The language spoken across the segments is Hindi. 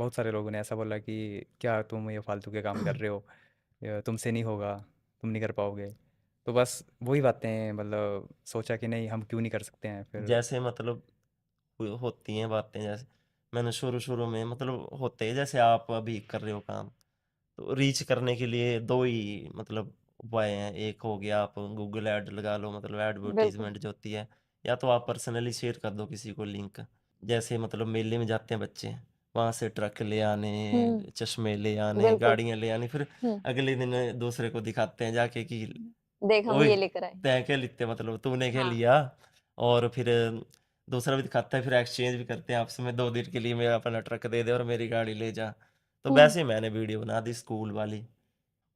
बहुत सारे लोगों ने ऐसा बोला कि क्या तुम ये फालतू के काम कर रहे हो, तुमसे नहीं होगा, तुम नहीं कर पाओगे। तो बस वही बातें, मतलब सोचा कि नहीं, हम क्यों नहीं कर सकते हैं फिर। जैसे मतलब होती हैं बातें, जैसे मैंने शुरू शुरू में मतलब होते हैं, जैसे आप अभी कर रहे हो काम, तो रीच करने के लिए दो ही मतलब उपाय हैं। एक हो गया आप गूगल ऐड लगा लो, मतलब बिल्कुल। एडवर्टीजमेंट जो होती है, या तो आप पर्सनली शेयर कर दो किसी को लिंक। जैसे मतलब मेले में जाते हैं बच्चे, वहां से ट्रक ले आने, हुँ, चश्मे ले आने, बिल्कुल। गाड़ियां ले आनी, फिर हुँ, अगले दिन दूसरे को दिखाते हैं जाके कि देख हम ओए ये लेकर आए। तैं क्या लिखते, मतलब तूने क्या हाँ, लिया। और फिर दूसरा भी दिखाता है, फिर एक्सचेंज भी करते हैं आपस में, 2 दिन के लिए मेरा अपना ट्रक दे दे और मेरी गाड़ी ले जा। तो हुँ, वैसे ही मैंने वीडियो बना दी स्कूल वाली।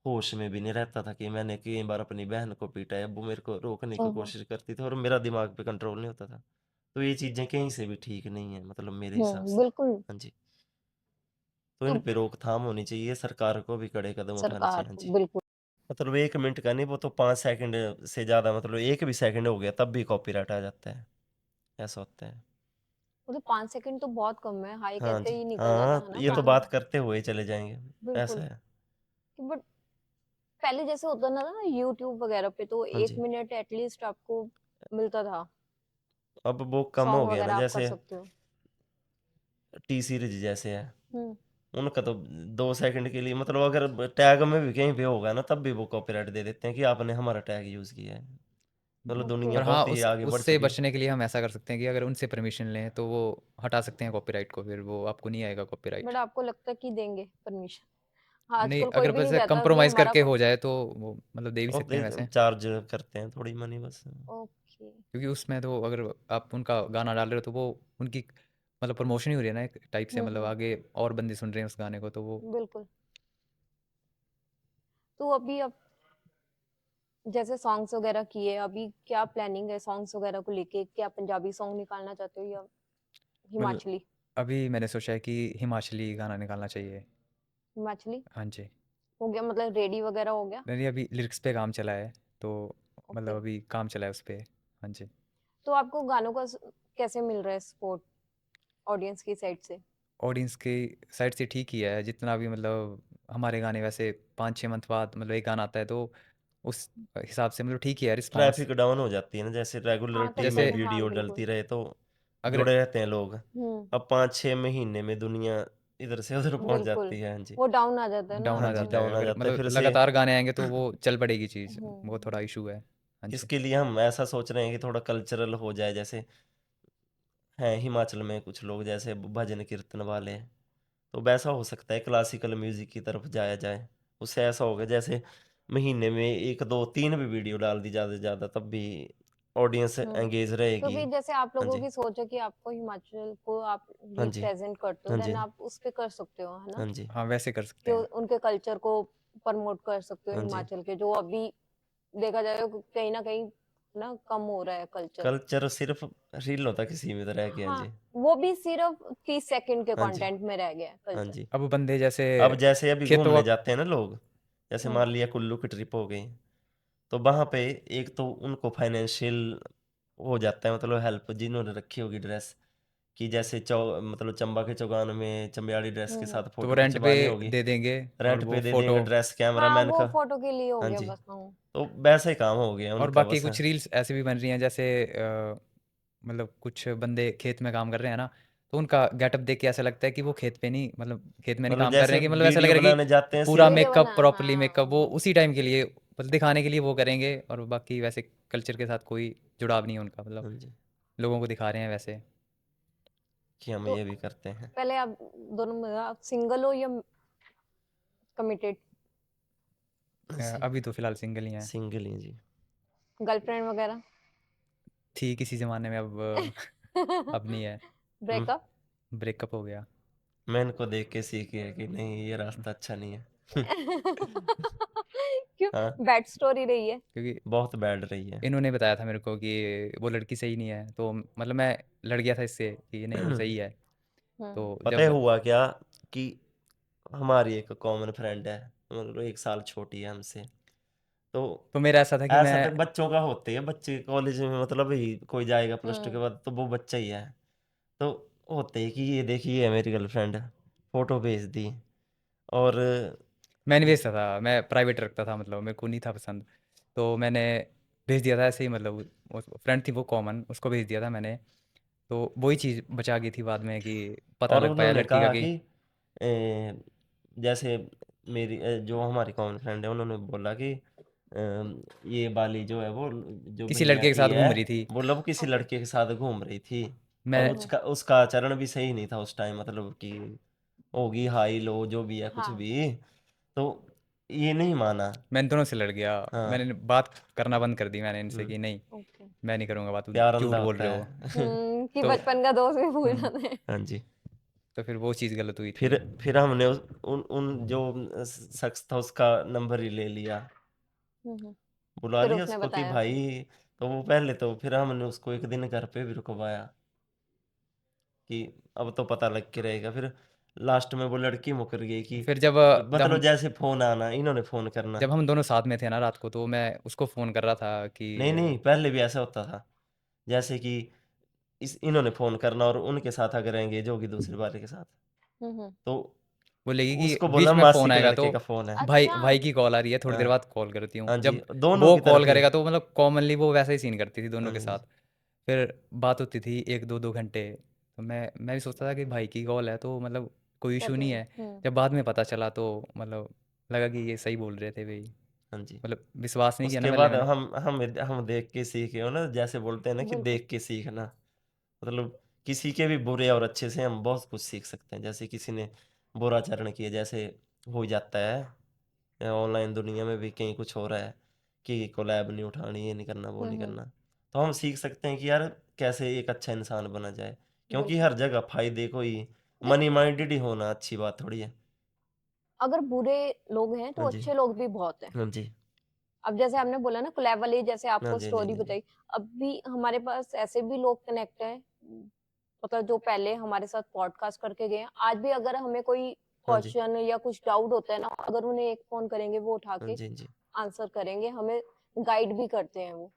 होश में भी नहीं रहता था कि मैंने कई बार अपनी बहन को पीटा है, वो मेरे को रोकने की ओहो! कोशिश करती थी और मेरा दिमाग पे कंट्रोल नहीं होता था। तो ये चीज़ें कहीं से भी ठीक नहीं है, मतलब मेरे हिसाब से। बिल्कुल। हाँ जी। तो इन तो पे रोकथाम होनी चाहिए, सरकार को भी कड़े कदम उठाने सरकार चाहिए। हाँ को जी। बिल्कुल। मतलब 1 मिनट का नहीं, वो तो 5 सेकंड से ज़्यादा, मतलब 1 भी सेकंड हो गया तब भी कॉपीराइट आ जाता है। ऐसा होता है। मतलब 5 सेकंड तो बहुत कम है, हाई हाँ कहते जी। ही निकल जाता हाँ, है ना ये तो गाना। बात करते हुए चले जाएँगे, ऐसा बिल्कुल। है। बट पहले जैसे होता ना ना यूट्यूब वगैरह पे तो हाँ 1 जी। मिनट एटलीस्ट आपको मिलता था, अब वो कम हो सॉन्ग गया ना, वगैरह आप कर जैसे सकते हो। टी सीरीज़ जैसे है, हुँ, उनका तो 2 सेकंड के लिए, मतलब अगर टैग में भी कहीं पे होगा ना, तब भी वो कॉपीराइट दे देते हैं कि आपने हमारा टैग यूज़ किया है। मतलब ओके। दुनिया और हाँ, बहुत ही उस आगे बढ़ उससे चुकी है। बचने के लिए हम ऐसा कर सकते हैं कि अगर उनसे परमिशन लें तो वो हटा सकते हैं कॉपीराइट को, फिर वो आपको नहीं आएगा कॉपीराइट। बट आपको लगता है कि देंगे परमिशन? हाँ, नहीं, आजकल कोई अगर भी नहीं वैसे चाहता कि कंप्रोमाइज़ हमारा करके प हो जाए तो वो मतलब दे भी और सकते दे हैं वैसे। चार्ज करते हैं थोड़ी मनी बस। ओके। क्योंकि उसमें तो अगर आप उनका गाना डाल रहे हो तो वो उनकी मतलब प्रमोशन ही हो रही है ना एक टाइप से, मतलब हुँ, आगे और बंदे सुन रहे हैं उस गाने को, तो वो बिल्कुल। तो अभी आप जैसे सॉन्ग्स वगैरह किए, अभी क्या प्लानिंग है सॉन्ग्स वगैरह को लेके? क्या पंजाबी सॉन्ग निकालना चाहते हो या मतलब हिमाचली? अभी मैंने सोचा है कि हिमाचली गाना निकालना चाहिए। हिमाचली हाँ जी। हो गया मतलब रेडी वगैरह हो गया? नहीं, अभी लिरिक्स पे काम चला है, तो ओके। मतलब अभी काम चला है उस पे। हाँ जी। तो आपको गानों का कैसे मिल रहा है सपोर्ट ऑडियंस की साइड से? ऑडियंस की साइड से ठीक ही है, जितना भी मतलब हमारे गाने वैसे 5-6 मंथ बाद मतलब एक गाना आता है, तो उस हिसाब से मतलब ठीक ही है रिस्पॉन्स। ट्रैफिक डाउन हो जाती है ना, जैसे हाँ, रेगुलरिटी में जैसे कभी-कभी हाँ, वीडियो बिल्कुल। डलती रहे तो अगर जुड़े रहते हैं लोग। हुँ, अब 5-6 महीने में दुनिया इधर से उधर पहुंच बिल्कुल। जाती है। हाँ जी। वो डाउन आ जाता है ना डाउन हाँ आ जी, जाता है, डाउन आ अगर जाता है मतलब फिर से। लगातार गाने आएंगे तो वो चल पड़ेगी चीज़, वो हुँ, थोड़ा इशू है। हाँ जी। इसके लिए हम ऐसा सोच रहे हैं कि थोड़ा कल्चरल हो जाए, जैसे हैं हिमाचल में कुछ लोग जैसे भजन कीर्तन वाले, तो वैसा हो सकता है क्लासिकल म्यूजिक की तरफ जाया जाए। उससे ऐसा होगा जैसे महीने में 1 2 3 भी वीडियो डाल दी ज़्यादा से ज़्यादा, तब भी ऑडियंस हुँ। एंगेज रहेगी। क्योंकि जैसे आप हाँ लोगों जी। की सोच है कि आपको हिमाचल को आप हाँ जी। रिप्रेजेंट करते हो, हाँ देन जी। आप उस पे कर सकते हो, है ना? हाँ जी। हाँ, वैसे कर सकते कि हैं। उनके कल्चर को प्रमोट कर सकते हो हाँ जी। हिमाचल के, जो अभी देखा जाए तो कहीं न कहीं ना कम हो रहा है कल्चर। कल्चर सिर्फ रीलों तक ही सीमित रह गया। हाँ हाँ, जी। वो भी सिर्फ 30 सेकंड के हाँ जी। कंटेंट में रह गया है हाँ कल्चर। जी। अब बंदे जैसे अब जैसे अभी खेतों घूमने का। जाते हैं ना लोग, जैसे हुँ, मान लिया कुल्लू की ट्रिप हो गई, तो वहाँ पे एक तो उनको फाइनेंशियल हो जाता है, मतलब हेल्प जिन्होंने रखी होगी ड्रेस, कि जैसे मतलब चंबा के चौगान में चंबियाड़ी ड्रेस हुँ, के हुँ। साथ तो वो फोटो रेंट पे खिंचवानी होगी, दे देंगे और रेंट वो पे दे फोटो। देंगे ड्रेस हाँ, कैमरामैन वो का। फ़ोटो के लिए हो हाँ गया जी। बस। हाँ, तो वैसा ही काम हो गया और उनका बाकी बस। कुछ रील्स ऐसे भी बन रही हैं, जैसे मतलब कुछ बंदे खेत में काम कर रहे हैं ना, तो उनका गेटअप देख के ऐसा लगता है कि वो खेत पे नहीं, मतलब खेत में नहीं मतलब काम कर रहे जैसे हैं, कि मतलब ऐसा लग वीडियो रहा है बनाने जाते कि हैं पूरा सिर्फ। वीडियो मेकअप, बना प्रॉपरली हाँ, मेकअप, वो उसी टाइम के लिए मतलब दिखाने के लिए वो करेंगे, और बाकी वैसे कल्चर के साथ कोई जुड़ाव नहीं है उनका, मतलब हाँ जी, लोगों को दिखा रहे हैं वैसे। कि हम तो ये भी करते हैं। पहले आप दोनों में आप सिंगल हो या कमिटेड? अभी तो फिलहाल सिंगल ही हैं। सिंगल ही जी। गर्लफ्रेंड वगैरह? थी किसी ज़माने में, अब अब नहीं है। हम्म, ब्रेकअप? ब्रेकअप हो गया। मैं इनको देख के सीखी है कि नहीं, ये रास्ता अच्छा नहीं है। क्यों? हाँ, बैड स्टोरी रही है? क्योंकि बहुत बैड रही है। इन्होंने बताया था मेरे को कि वो लड़की सही नहीं है, तो मतलब मैं लड़ गया था इससे कि ये नहीं, वो सही है। हुँ, तो पता है जब हुआ क्या, कि हमारी एक कॉमन फ्रेंड है, मतलब 1 साल छोटी है हमसे। तो तो मेरा ऐसा था कि ऐसा मैं तो बच्चों का होते हैं, बच्चे कॉलेज में मतलब ही कोई जाएगा +2 के हुँ, बाद तो वो बच्चा ही है। तो होते है कि ये देखिए ये है मेरी गर्लफ्रेंड, फ़ोटो भेज दी और मैं नहीं भेजता था, मैं प्राइवेट रखता था, मतलब मेरे को नहीं था पसंद। तो मैंने भेज दिया था ऐसे ही, मतलब फ्रेंड थी वो कॉमन, उसको भेज दिया था मैंने। तो वही चीज़ बचा गई थी बाद में कि पता और लग पाया उन्होंने लड़की का कहा कि कि जैसे मेरी जो हमारी कॉमन फ्रेंड है उन्होंने बोला कि ये वाली जो है वो जो किसी भैया लड़के के की साथ है घूम रही थी। वो किसी ओके। लड़के के साथ घूम रही थी और मैं उसका उसका आचरण भी सही नहीं था उस टाइम, मतलब कि होगी हाई लो जो भी है कुछ हाँ। भी, तो ये नहीं माना। मैंने दोनों से लड़ गया। हाँ। मैंने बात करना बंद कर दी मैंने इनसे हम्म। कि नहीं, ओके। मैं नहीं करूँगा बात, प्यार झूठ अंधा बोल होता रहे हो। है। कि तो बचपन का दोस्त भी भूल हम्म, जाते हैं। हाँ जी। तो फिर वो चीज़ गलत हुई थी। फिर हमने उन उन जो शख्स था उसका नंबर ही ले लिया, हम्म। बुला फिर लिया उसने उसको कि बताया फिर। भाई, तो वो पहले तो फिर हमने उसको एक दिन घर पे भी रुकवाया कि अब तो पता लग के रहेगा। फिर लास्ट में वो लड़की मुकर गई फिर जब कि जब मतलब हम जैसे फोन आना इन्होंने फोन करना। जब हम दोनों साथ में थे ना रात को, तो मैं उसको फ़ोन कर रहा था कि नहीं नहीं, पहले भी ऐसा होता था, जैसे कि इन्होंने फोन करना और उनके साथ अगर एंगेज होगी दूसरे वाले के साथ, हम्म। तो बोलेगी कि उसको बीच बोलना में मासी फ़ोन के आएगा तो लड़के का फोन है। भाई अच्छा। भाई की कॉल आ रही है, थोड़ी देर हाँ। बाद कॉल करती हूँ। हाँ जी, जब दोनों वो की कॉल तरफ ही। करेगा तो मतलब कॉमनली वो वैसा ही सीन करती थी दोनों हाँ के जी। साथ। फिर बात होती थी 1-2 घंटे। तो मैं भी सोचता था कि भाई की कॉल है तो मतलब कोई कर इशू नहीं लेंगे। है। जब बाद में पता चला तो मतलब लगा कि ये सही बोल रहे थे भाई। हाँ जी। मतलब विश्वास नहीं किया ना उसके पहले बाद मैंने। हम देख के सीखे हो ना, जैसे बोलते हैं ना कि बिल्कुल। देख के सीखना, मतलब किसी के भी बुरे और अच्छे से हम बहुत कुछ सीख सकते हैं। जैसे किसी ने बुरा आचरण किया, जैसे हो ही जाता है ऑनलाइन दुनिया में भी कहीं कुछ हो रहा है कि कोलैब नहीं उठानी, ये नहीं करना, वो नहीं हम्म। करना, तो हम सीख सकते हैं कि यार कैसे एक अच्छा इंसान बना जाए, क्योंकि बिल्कुल। हर जगह फायदे को ही नहीं, मनी माइंडेड ही होना अच्छी बात थोड़ी है। अगर बुरे लोग हैं तो हाँ जी। अच्छे लोग भी बहुत हैं। हाँ जी। अब जैसे आपने बोला ना कोलैब वाली, जैसे हाँ आपको जी। हाँ जी। स्टोरी हाँ जी। बताई, अब भी हमारे पास ऐसे भी लोग कनेक्ट हैं, मतलब जो पहले हमारे साथ पॉडकास्ट करके गए हैं, आज भी अगर हमें कोई हाँ जी। क्वेश्चन या कुछ डाउट होता है ना, अगर उन्हें एक फोन करेंगे वो उठा हाँ के जी। हाँ जी। आंसर करेंगे, हमें गाइड भी करते हैं वो,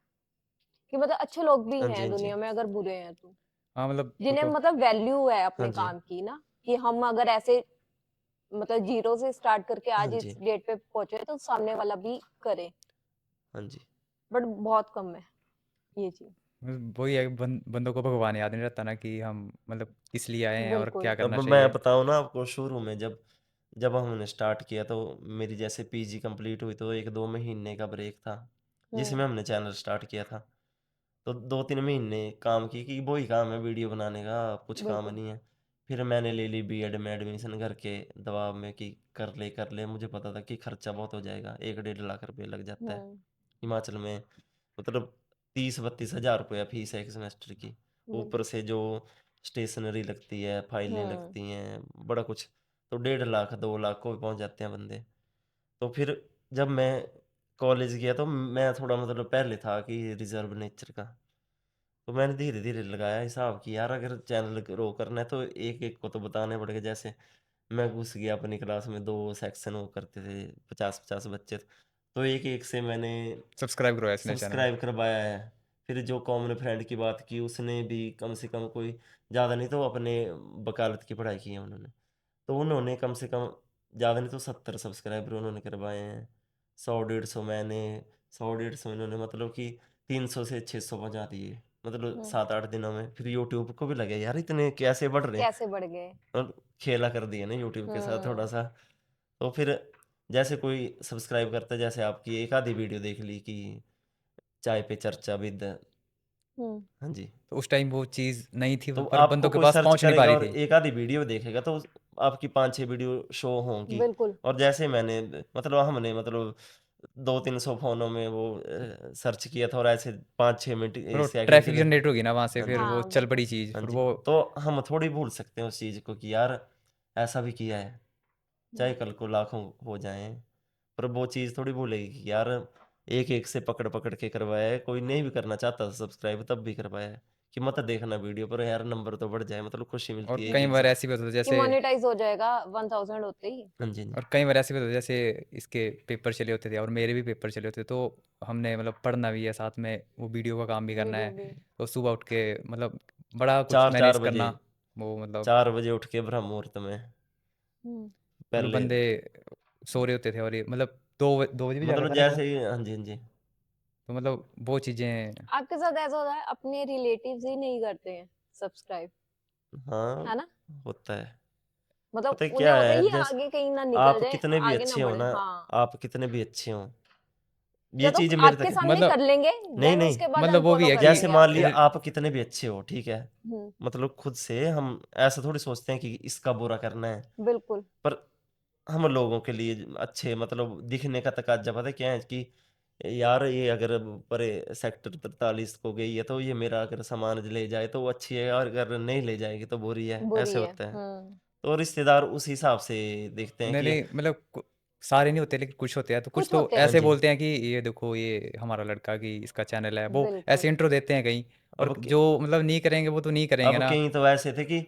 कि मतलब अच्छे लोग भी हाँ जी। हैं हाँ जी। दुनिया में अगर बुरे हैं तो, हाँ मतलब वो जिन्हें तो मतलब वैल्यू है हाँ अपने जी। काम की ना, कि हम अगर ऐसे मतलब जीरो से स्टार्ट करके हाँ आज इस जी। डेट पे पहुंचे तो सामने वाला भी करे, हाँ जी। बट बहुत कम है ये चीज। वही है, बंदों को भगवान याद नहीं रहता ना कि हम मतलब किस लिए आए हैं और बिल्कुल। क्या अब करना मैं चाहिए। बताऊँ ना आपको, शुरू में जब जब हमने स्टार्ट किया तो मेरी जैसे पीजी कंप्लीट हुई तो 1-2 महीने का ब्रेक था, जिसमें हम्म। हमने चैनल स्टार्ट किया था। तो 2-3 महीने काम की कि वही काम है वीडियो बनाने का, कुछ काम बिल्कुल। नहीं है। फिर मैंने ले ली बीएड में एडमिशन घर के दबाव में कि कर ले, मुझे पता था कि खर्चा बहुत हो जाएगा, 1-1.5 लाख रुपये लग जाता है हम्म। हिमाचल में, मतलब 30-32 हज़ार रुपया फीस है एक सेमेस्टर की, ऊपर बिल्कुल। से जो स्टेशनरी लगती है, फाइलें हम्म। लगती हैं, बड़ा कुछ, तो 1.5 लाख 2 लाख को भी पहुंच जाते हैं बंदे। तो फिर जब मैं कॉलेज गया तो मैं थोड़ा मतलब पहले था कि रिजर्व नेचर का, तो मैंने धीरे धीरे लगाया हिसाब कि यार अगर चैनल ग्रो करना है तो एक एक को तो बताने पड़ेगा। जैसे मैं घुस गया अपनी क्लास में, 2 सेक्शन वो करते थे, 50-50 बच्चे, तो एक एक से मैंने सब्सक्राइब करो इसने चैनल। सब्सक्राइब करवाया है। फिर जो कॉमन फ्रेंड की बात की उसने भी कम से कम कोई ज़्यादा नहीं तो अपने वकालत की पढ़ाई की है उन्होंने, तो उन्होंने कम से कम ज़्यादा नहीं तो 70 सब्सक्राइबर उन्होंने करवाए हैं। 100-150 मैंने, 100-150 इन्होंने, मतलब कि 300 से 600 पहुँचा दिए, मतलब हम्म। 7-8 दिनों में। फिर यूट्यूब को भी लगे यार इतने कैसे बढ़ रहे हैं, कैसे बढ़ गए। और खेला कर दिया ना यूट्यूब के साथ थोड़ा हम्म। सा। तो फिर जैसे कोई सब्सक्राइब करता है, जैसे आपकी एक आधी वीडियो देख ली कि चाय पे चर्चा विद, हम्म। हाँ जी, तो उस टाइम वो चीज़ नहीं थी, तो पर आपको बंदों के कोई पास सर्च पहुंच नहीं पा करेगा रही और थी। एक आधी वीडियो देखेगा तो आपकी 5-6 वीडियो शो होंगी। बिल्कुल। और जैसे मैंने मतलब हमने मतलब 200-300 फोनों में वो सर्च किया था और ऐसे 5-6 मिनट पर वो सेकंड के ट्रैफिक लिए। जनरेट होगी ना वहाँ से, हाँ फिर जी। वो हाँ चल बिल्कुल। पड़ी चीज़, हाँ फिर जी। वो तो हम थोड़ी भूल सकते हैं उस चीज़ को कि यार ऐसा भी किया है, चाहे कल को लाखों हो जाएं, पर वो चीज़ थोड़ी भूलेगी कि यार एक एक से पकड़ पकड़ के करवाया है। कोई नहीं भी करना चाहता सब्सक्राइब तब भी करवाया है कि मत देखना वीडियो पर यार, नंबर तो बढ़ जाए, मतलब खुशी मिलती और है एक कई एक बार से। ऐसी भी होता था कि जैसे मोनेटाइज हो जाएगा 1000 होते ही। हाँ जी। हाँ जी। और कई बार ऐसे भी होता था जैसे इसके पेपर चले होते थे और मेरे भी पेपर चले होते, तो हमने मतलब पढ़ना भी है साथ में, वो वीडियो का काम भी करना वीडियो है। भी। तो सुबह उठ के मतलब बड़ा कुछ चार चार मैनेज बजे करना, वो मतलब 4 बजे उठ के ब्रह्म मुहूर्त में हम्म। मतलब पहले बंदे सो रहे होते थे और ये मतलब 2 बजे भी जागा मतलब था ना एक बार। जैसे ही, हाँ जी, हाँ जी। तो मतलब वो चीजें। आपके साथ ऐसा होता है अपने रिलेटिव्स ही नहीं करते हैं सब्सक्राइब, हाँ, है ना? होता है। मतलब पता है उन्हें क्या होता है है, ये जैसे आगे कहीं ना निकल आप जाए, कितने भी आगे ना अच्छे हो बढ़े। ना, हाँ, आप कितने भी अच्छे हो, या ये तो चीज़ मेरे आपके तक, सामने कर मतलब लेंगे, नहीं, देन नहीं, उसके बाद मतलब वो भी अनफॉलो है कर कि जैसे देंगे मान आपको। लिया रि- आप कितने भी अच्छे हो, ठीक है? हम्म। मतलब खुद से हम ऐसा थोड़ी सोचते हैं कि इसका बुरा करना है, बिल्कुल। पर हम लोगों के लिए अच्छे मतलब दिखने का तकाजा पता है क्या है कि यार ये अगर परे सेक्टर 43 को गई है तो ये मेरा अगर सामान ले जाए तो वो अच्छी है, और अगर नहीं ले जाएगी तो बुरी है, बुरी ऐसे है। होता है। हम्म। तो रिश्तेदार उस हिसाब से देखते हैं नहीं कि नहीं मतलब सारे नहीं होते लेकिन कुछ होते हैं, तो कुछ कुछ तो होते हैं। हाँ ऐसे जी, बोलते हैं कि ये देखो ये हमारा लड़का की इसका चैनल है, वो बिल्कुल। ऐसे इंट्रो देते हैं कहीं। और अब जो मतलब नहीं करेंगे वो तो नहीं करेंगे अब ना। कहीं तो ऐसे थे कि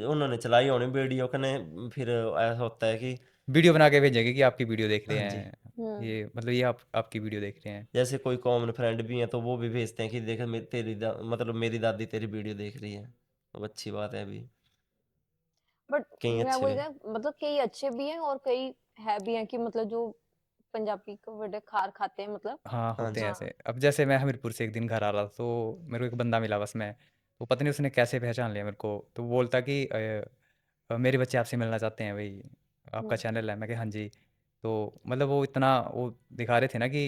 उन्होंने चलाई होनी वीडियो कने, फिर ऐसा होता है कि वीडियो बना के भेजेंगे कि आपकी वीडियो देख रहे हाँ जी, हैं, हम्म। ये मतलब ये आपकी वीडियो देख रहे हैं। जैसे कोई कॉमन फ्रेंड भी है तो वो भी भेजते हैं कि देख मतलब मेरी दादी तेरी वीडियो देख रही है, अब अच्छी बात है अभी, बट कहीं मैं अच्छे वही भी। कहा, मतलब कई अच्छे भी हैं और कई है भी हैं कि मतलब जो पंजाबी को बड़े खार खाते हैं, मतलब। हाँ हाँ होते हैं जी, ऐसे। हाँ। अब जैसे मैं हमीरपुर से एक दिन घर आ रहा था तो मेरे को एक बंदा मिला बस में। तो पता नहीं उसने कैसे पहचान लिया मेरे को, तो वो बोलता कि मेरे बच्चे आपसे मिलना चाहते हैं भाई, आपका हम्म। चैनल है। मैं कहा हाँ जी। तो मतलब वो इतना वो दिखा रहे थे ना कि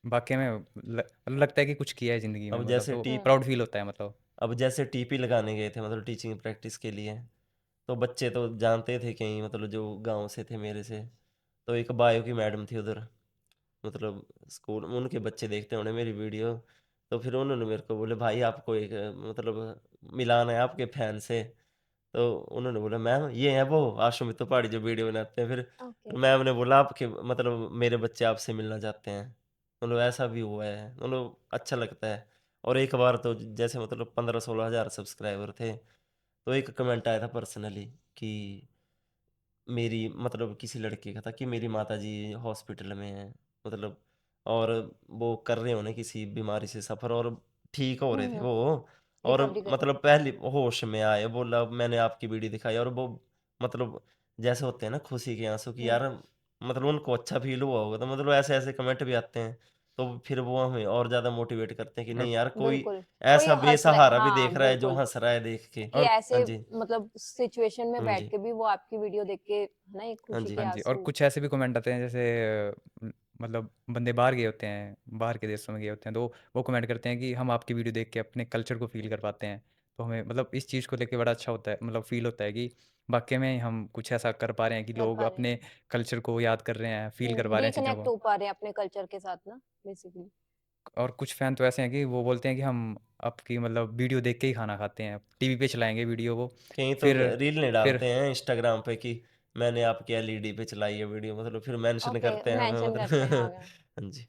वाकई में मतलब लगता है कि कुछ किया है ज़िंदगी में, अब मतलब जैसे तो टी प्राउड फील होता है मतलब। अब जैसे टीपी लगाने गए थे मतलब टीचिंग प्रैक्टिस के लिए, तो बच्चे तो जानते थे कहीं मतलब जो गांव से थे मेरे से, तो एक बायो की मैडम थी उधर, मतलब स्कूल उनके बच्चे देखते होंगे मेरी वीडियो, तो फिर उन्होंने मेरे को बोले भाई आपको एक मतलब मिलान है आपके फैन से, तो उन्होंने बोला मैम ये है वो आशुमित पहाड़ी जो वीडियो बनाते हैं, फिर ओके। मैम ने बोला आपके मतलब मेरे बच्चे आपसे मिलना चाहते हैं, मतलब ऐसा भी हुआ है, मतलब अच्छा लगता है। और एक बार तो जैसे मतलब 15-16 हज़ार सब्सक्राइबर थे, तो एक कमेंट आया था पर्सनली कि मेरी मतलब किसी लड़के का था कि मेरी माताजी हॉस्पिटल में है, मतलब और वो कर रहे होने किसी बीमारी से सफ़र, और ठीक हो रहे थे हम्म। वो, और रिकवरी कर रहे मतलब पहले होश में आए, बोला मैंने आपकी वीडियो दिखाई, और वो मतलब जैसे होते हैं ना खुशी के आंसू कि हम्म। यार मतलब उनको अच्छा फील हुआ होगा, तो मतलब ऐसे ऐसे कमेंट भी आते हैं, तो फिर वो हमें और ज़्यादा मोटिवेट करते हैं कि और नहीं यार कोई बिल्कुल। कोई ऐसा हंस रहा है, बेसहारा भी देख हाँ रहा है जो बिल्कुल, हंस रहा है देख के। कि और हाँ ऐसे जी, मतलब सिचुएशन में हाँ बैठ जी, के भी वो आपकी वीडियो देख के, है ना, एक हाँ खुशी जी, के हाँ जी, और आंसू। कुछ ऐसे भी कमेंट आते हैं जैसे मतलब बंदे बाहर गए होते हैं, बाहर के देशों में गए होते हैं, तो वो कमेंट करते हैं कि हम आपकी वीडियो देख के अपने कल्चर को फील कर पाते हैं। तो हमें मतलब इस चीज़ को लेके बड़ा अच्छा होता है, मतलब फील होता है कि वाकई में हम कुछ ऐसा कर पा रहे हैं कि कर लोग पा रहे हैं। अपने कल्चर को याद कर रहे हैं, फील कर पा रहे हैं चीज़ों रिकनेक्ट को। हो पा रहे हैं अपने कल्चर के साथ ना, बेसिकली। और कुछ फैन तो ऐसे हैं कि वो बोलते हैं कि हम आपकी मतलब वीडियो देख के ही खाना खाते हैं, टीवी पे चलाएंगे वीडियो को। कहीं तो फिर रील नहीं फिर डालते हैं इंस्टाग्राम पे कि मैंने आपकी एलईडी पे चलाई है वीडियो, मतलब फिर मेंशन ओके, करते हैं हमें मेंशन करते हैं मतलब आगे। हाँ जी,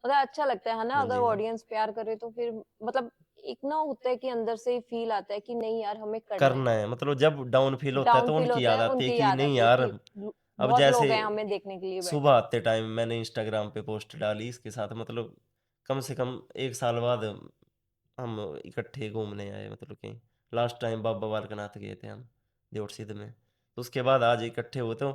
मतलब अच्छा लगता है ना, हाँ अगर जी, हाँ। ऑडियंस प्यार करे तो फिर मतलब एक ना होता है कि अंदर से ही फील आता है कि नहीं यार हमें करना है। करना है मतलब जब डाउन फील होता है डाउन तो फील उनकी होता याद है, आती है उनकी कि याद नहीं आती है यार, कि अब बहुत लोग जैसे हैं हमें देखने के लिए सुबह बैठे। आते टाइम मैंने इंस्टाग्राम पे पोस्ट डाली इसके साथ, मतलब कम से कम 1 साल बाद हम इकट्ठे घूमने आए, मतलब कहीं लास्ट टाइम बाबा बालकनाथ गए थे हम देवट सिद्ध में, तो उसके बाद आज इकट्ठे हुए, तो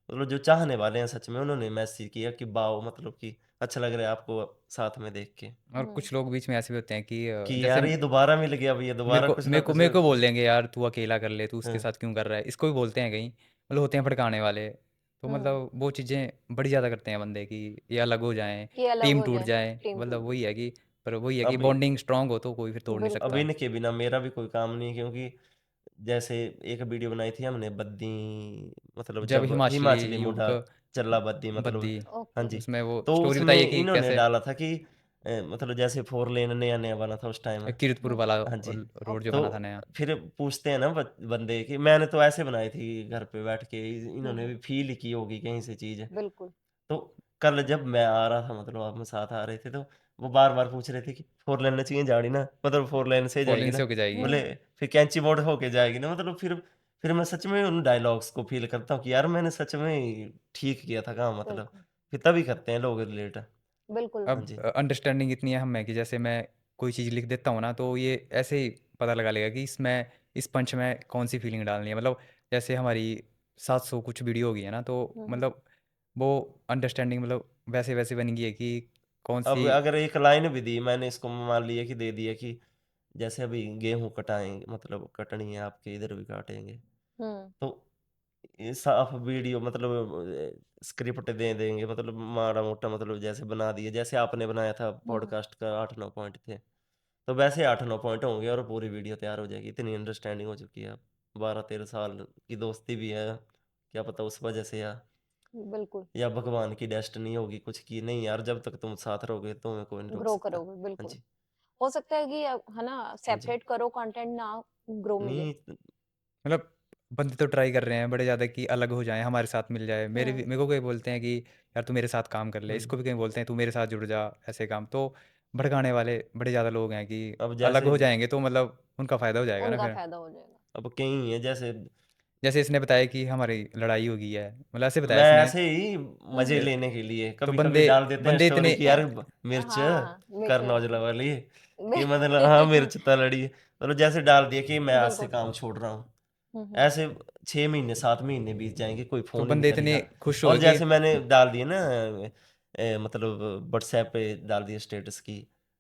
मतलब जो चाहने वाले हैं सच में उन्होंने मैसेज किया कि बाओ मतलब कि अच्छा लग रहा है आपको साथ में देख के, और हम्म। कुछ लोग बीच में ऐसे भी होते हैं कि कि जैसे यार ये दोबारा मिल गया, अब ये मेरे दोबारा को कुछ ना मेरे को कुछ। मेरे को बोल देंगे यार तू अकेला कर ले, तू उसके हाँ, साथ क्यों कर रहा है, इसको भी बोलते हैं कहीं, मतलब होते हैं भड़काने वाले। तो हम्म। मतलब वो चीज़ें बड़ी ज़्यादा करते हैं बंदे की, ये अलग हो जाएं, कि अलग टीम हो टूट जाए, जाए, टीम मतलब टूट वही है कि पर वही है कि अब बॉन्डिंग स्ट्रांग हो तो कोई फिर तोड़ नहीं अब बिल्कुल। सकता। इनके बिना मेरा भी कोई काम नहीं है, क्योंकि जैसे एक वीडियो बनाई थी हमने बद्दी, मतलब जब जब हिमाचली हिमाचली मुंडा युवक चला बद्दी मतलब, बद्दी, हाँ ओके। जी, उसमें वो तो स्टोरी उसमें बताइए कि इन्होंने कैसे डाला था कि मतलब जैसे 4 लेन नया नया बना था उस टाइम, कीरतपुर हम्म। वाला हाँ जी, रोड जो ओके। बना था तो नया। फिर पूछते हैं ना बंदे कि मैंने तो ऐसे बनाई थी घर पे बैठ के, इन्होंने हम्म। भी फील की होगी कहीं से चीज़, बिल्कुल। तो कल जब मैं आ रहा था मतलब आप साथ आ रहे थे, तो वो बार-बार पूछ रहे थे कि 4 लेन चाहिए जाड़ी ना, मतलब 4 लेन से फोर जाएगी लेन ना? से होके जाएगी। बोले हम्म। फिर कैंची मोड़ होके जाएगी ना, मतलब फिर मैं सच में उन डायलॉग्स को फ़ील करता हूँ कि यार मैंने सच में ठीक किया था काम मतलब, बिल्कुल। फिर तभी करते हैं लोग रिलेट। बिल्कुल। हाँ अब जी, अंडरस्टैंडिंग इतनी है हम में कि जैसे मैं कोई चीज़ लिख देता हूँ ना तो ये ऐसे ही पता लगा लेगा कि इसमें इस पंच में कौन सी फीलिंग डालनी है, मतलब जैसे हमारी 700 कुछ वीडियो हो गई है ना, तो मतलब वो अंडरस्टैंडिंग मतलब वैसे वैसे बन गई है कि कौन अब सी। अगर एक लाइन भी दी मैंने इसको, मान लिया कि दे दिया कि जैसे अभी गेहूं कटाएंगे, मतलब कटनी है आपके इधर भी काटेंगे, तो ये साफ वीडियो मतलब स्क्रिप्ट दे देंगे, मतलब माड़ा मोटा मतलब जैसे बना दिए, जैसे आपने बनाया था पॉडकास्ट का 8-9 पॉइंट थे, तो वैसे 8-9 पॉइंट होंगे और पूरी वीडियो तैयार हो जाएगी। इतनी अंडरस्टैंडिंग हो चुकी है अब, 12-13 साल की दोस्ती भी है, क्या पता उस वजह से बिल्कुल या भगवान की डेस्टिनी होगी कुछ की, नहीं यार जब तक तुम साथ रहोगे तुम्हें कोई नहीं रोक ग्रो सकता। करोगे, हाँ बिल्कुल जी। हो सकता है कि है ना, हाँ जी। सेपरेट करो कंटेंट ना ग्रो मिले। नहीं मतलब बंदे तो ट्राई कर रहे हैं बड़े ज़्यादा कि अलग हो जाएं, हमारे साथ मिल जाए। मेरे को कहीं बोलते हैं कि यार तू मेरे साथ काम कर ले, इसको भी कहीं बोलते हैं तू मेरे साथ जुड़ जा, ऐसे काम तो भड़काने वाले बड़े ज़्यादा लोग हैं कि अब अलग जैसे हो जाएंगे तो मतलब उनका फ़ायदा हो जाएगा ना उनका फिर। फायदा हो जाएगा। अब कई है जैसे, जैसे इसने बताया कि हमारी लड़ाई हो गई है, मतलब ऐसे बताया मैं इसने। ऐसे ही मजे ए, लेने के लिए तो कभी कभी बंदे डाल देते हैं बंदे स्टोरी इतने की, यार मिर्च हाँ, मिर्च करना औजला वाली, कि मतलब हाँ मिर्च तलड़ी, मतलब जैसे डाल दिया कि मैं आज से बिल्कुल। काम छोड़ रहा हूँ, हम्म। ऐसे 6 महीने 7 महीने बीत जाएंगे, कोई तो फोन ही नहीं बंदे इतने करेगा। खुश और हुए कि जैसे मैंने डाल दिए ना मतलब व्हाट्सएप पे डाल दिए स्टेटस की,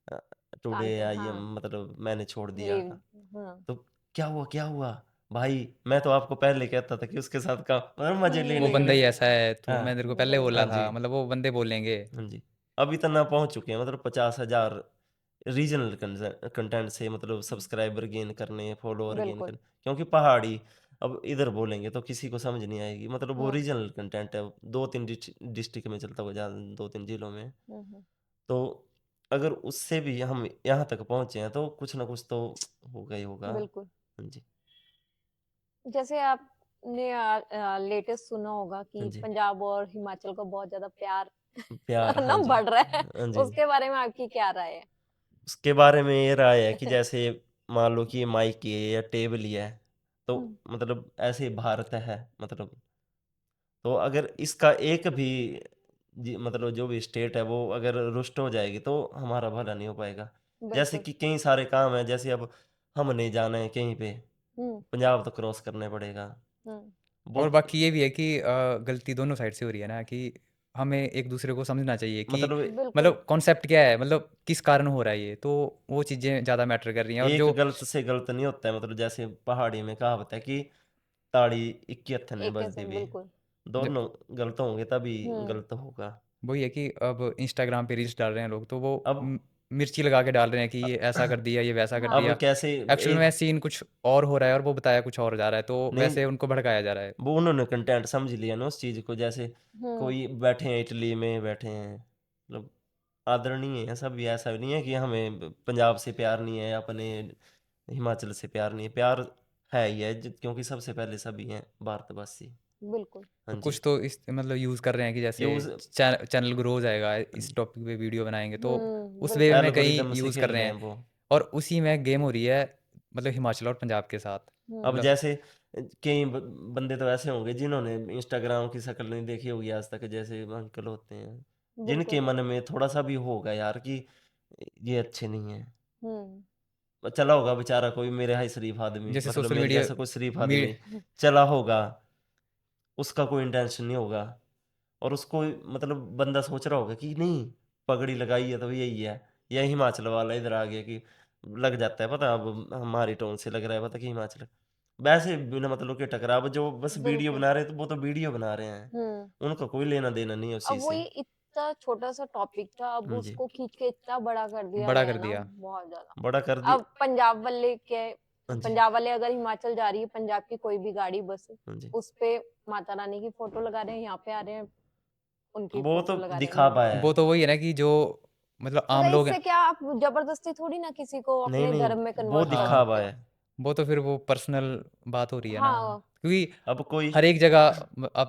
टुडे काम पे, आई हाँ, एम, मतलब मैंने छोड़ दिया, लीव। हाँ। तो क्या हुआ क्या हुआ, भाई मैं तो आपको पहले कहता था कि उसके साथ काम, मतलब मजे वो लेने के बंदा लिए। ही ऐसा है, तो हाँ मैं तेरे को पहले बिल्कुल। बोला हाँ जी। था, मतलब वो बंदे बोलेंगे। हाँ जी। अब इतना पहुंच चुके हैं, मतलब 50,000 रीजनल कंटेंट से मतलब सब्सक्राइबर गेन करने, फॉलोअर गेन बिल्कुल। करने, क्योंकि पहाड़ी अब इधर बोलेंगे तो किसी को समझ नहीं आएगी, मतलब वो हम्म। रीजनल कंटेंट है, 2-3 डिस्ट्रिक्ट में चलता हुआ, ज़्यादा 2-3 जिलों में, हम्म। तो अगर उससे भी हम यहाँ तक पहुँचे हैं तो कुछ ना कुछ तो होगा ही होगा। बिल्कुल। हाँ जी। जैसे आपने लेटेस्ट सुना होगा हाँ कि जी। पंजाब और हिमाचल का बहुत ज्यादा प्यार प्यार, हाँ ना जी। बढ़ रहा है, हाँ जी। उसके बारे में आपकी क्या राय है? उसके बारे में ये राय है कि जैसे मान लो कि ये माइक ही है या टेबल ही है, तो हम्म। मतलब ऐसे भारत है, मतलब तो अगर इसका एक भी मतलब जो भी स्टेट है वो अगर रुष्ट हो जाएगी तो हमारा भला नहीं हो पाएगा। जैसे बिल्कुल। कि कई सारे काम है, जैसे अब हम नहीं जाना है कहीं पे, हम्म। पंजाब तो क्रॉस करना पड़ेगा, हम्म। और बहुत बाकी ये भी है कि गलती दोनों साइड से हो रही है ना, कि हमें एक दूसरे को समझना चाहिए कि मतलब बिल्कुल। मतलब कॉन्सेप्ट क्या है, मतलब किस कारण हो रहा है ये, तो वो चीज़ें ज़्यादा मैटर कर रही हैं। और एक जो गलत से गलत नहीं होता है, मतलब जैसे पहाड़ी में कहावत है कि ताड़ी इक्की हत्थन में एक बजती कैसे, भी, बिल्कुल। ज- दोनों गलत होंगे तभी हम्म। गलत होगा। वही है कि अब इंस्टाग्राम पे रील्स डाल रहे हैं लोग, तो वो अब मिर्ची लगा के डाल रहे हैं कि ये ऐसा कर दिया, ये वैसा कर अब हाँ। दिया। कैसे एक्चुअल एक में सीन कुछ और हो रहा है और वो बताया कुछ और जा रहा है, तो नहीं, वैसे उनको भड़काया जा रहा है। वो उन्होंने कंटेंट समझ लिया ना उस चीज को, जैसे हम्म। कोई बैठे हैं इटली में बैठे हैं, मतलब आदरणीय है सब, भी ऐसा भी नहीं है कि हमें पंजाब से प्यार नहीं है, अपने हिमाचल से प्यार नहीं है, प्यार है ही है, क्योंकि सबसे पहले सभी हैं भारतवासी। बिल्कुल। तो हाँ जी। कुछ तो इस मतलब यूज़ कर रहे हैं कि जैसे यूज चैनल ग्रो हो जाएगा, इस टॉपिक पे वीडियो बनाएंगे, तो उस वे बिल्कुल। में कहीं एल्गोरिदम से यूज़ कर खेल रहे रहे हैं हैं। वो। और उसी में गेम हो रही है, मतलब हिमाचल और पंजाब के साथ। अब हम्म। मतलब जैसे कई बंदे तो ऐसे होंगे जिन्होंने इंस्टाग्राम की शक्ल नहीं देखी होगी आज तक, जैसे अंकल होते हैं जिनके बिल्कुल। मन में थोड़ा सा भी होगा यार कि ये अच्छे नहीं है, हम्म। चला होगा बेचारा कोई मेरे हाई शरीफ आदमी, जैसे मतलब सोशल मेरे मीडिया जैसा कोई शरीफ मी आदमी चला होगा, उसका कोई इंटेंशन नहीं होगा, और उसको मतलब बंदा सोच रहा होगा कि नहीं पगड़ी लगाई है तो यही है, या हिमाचल वाला इधर आ गया कि लग जाता है पता, अब हमारी टोन से लग रहा है पता कि हिमाचल, वैसे बिना मतलब के टकराव, जो बस वीडियो बिल्कुल। बना रहे हैं तो वो तो वीडियो बना रहे हैं, हम्म। उनका कोई लेना देना नहीं है उस अब चीज से। वही इतना छोटा सा टॉपिक था, अब हाँ जी। उसको खींच के इतना बड़ा कर दिया बड़ा गया कर है ना, दिया। बहुत ज्यादा। बड़ा कर दी। अब पंजाब वाले क्या है, हाँ जी। पंजाब वाले अगर हिमाचल जा रही है, पंजाब की कोई भी गाड़ी बस, हाँ जी। उस पे माता रानी की फोटो लगा रहे हैं, यहाँ पे आ रहे हैं उनकी वो तो फोटो लगा रहे हैं। दिखावा है। वो तो वही है ना कि जो मतलब मतलब आम लोग इससे हैं। क्या आप जबरदस्ती थोड़ी ना किसी को नहीं अपने नहीं, धर्म में वो कन्वर्ट कर हाँ, सकते दिखावा हो। है। वो तो फिर वो पर्सनल बात हो रही है ना, हाँ। क्योंकि अब कोई हर एक जगह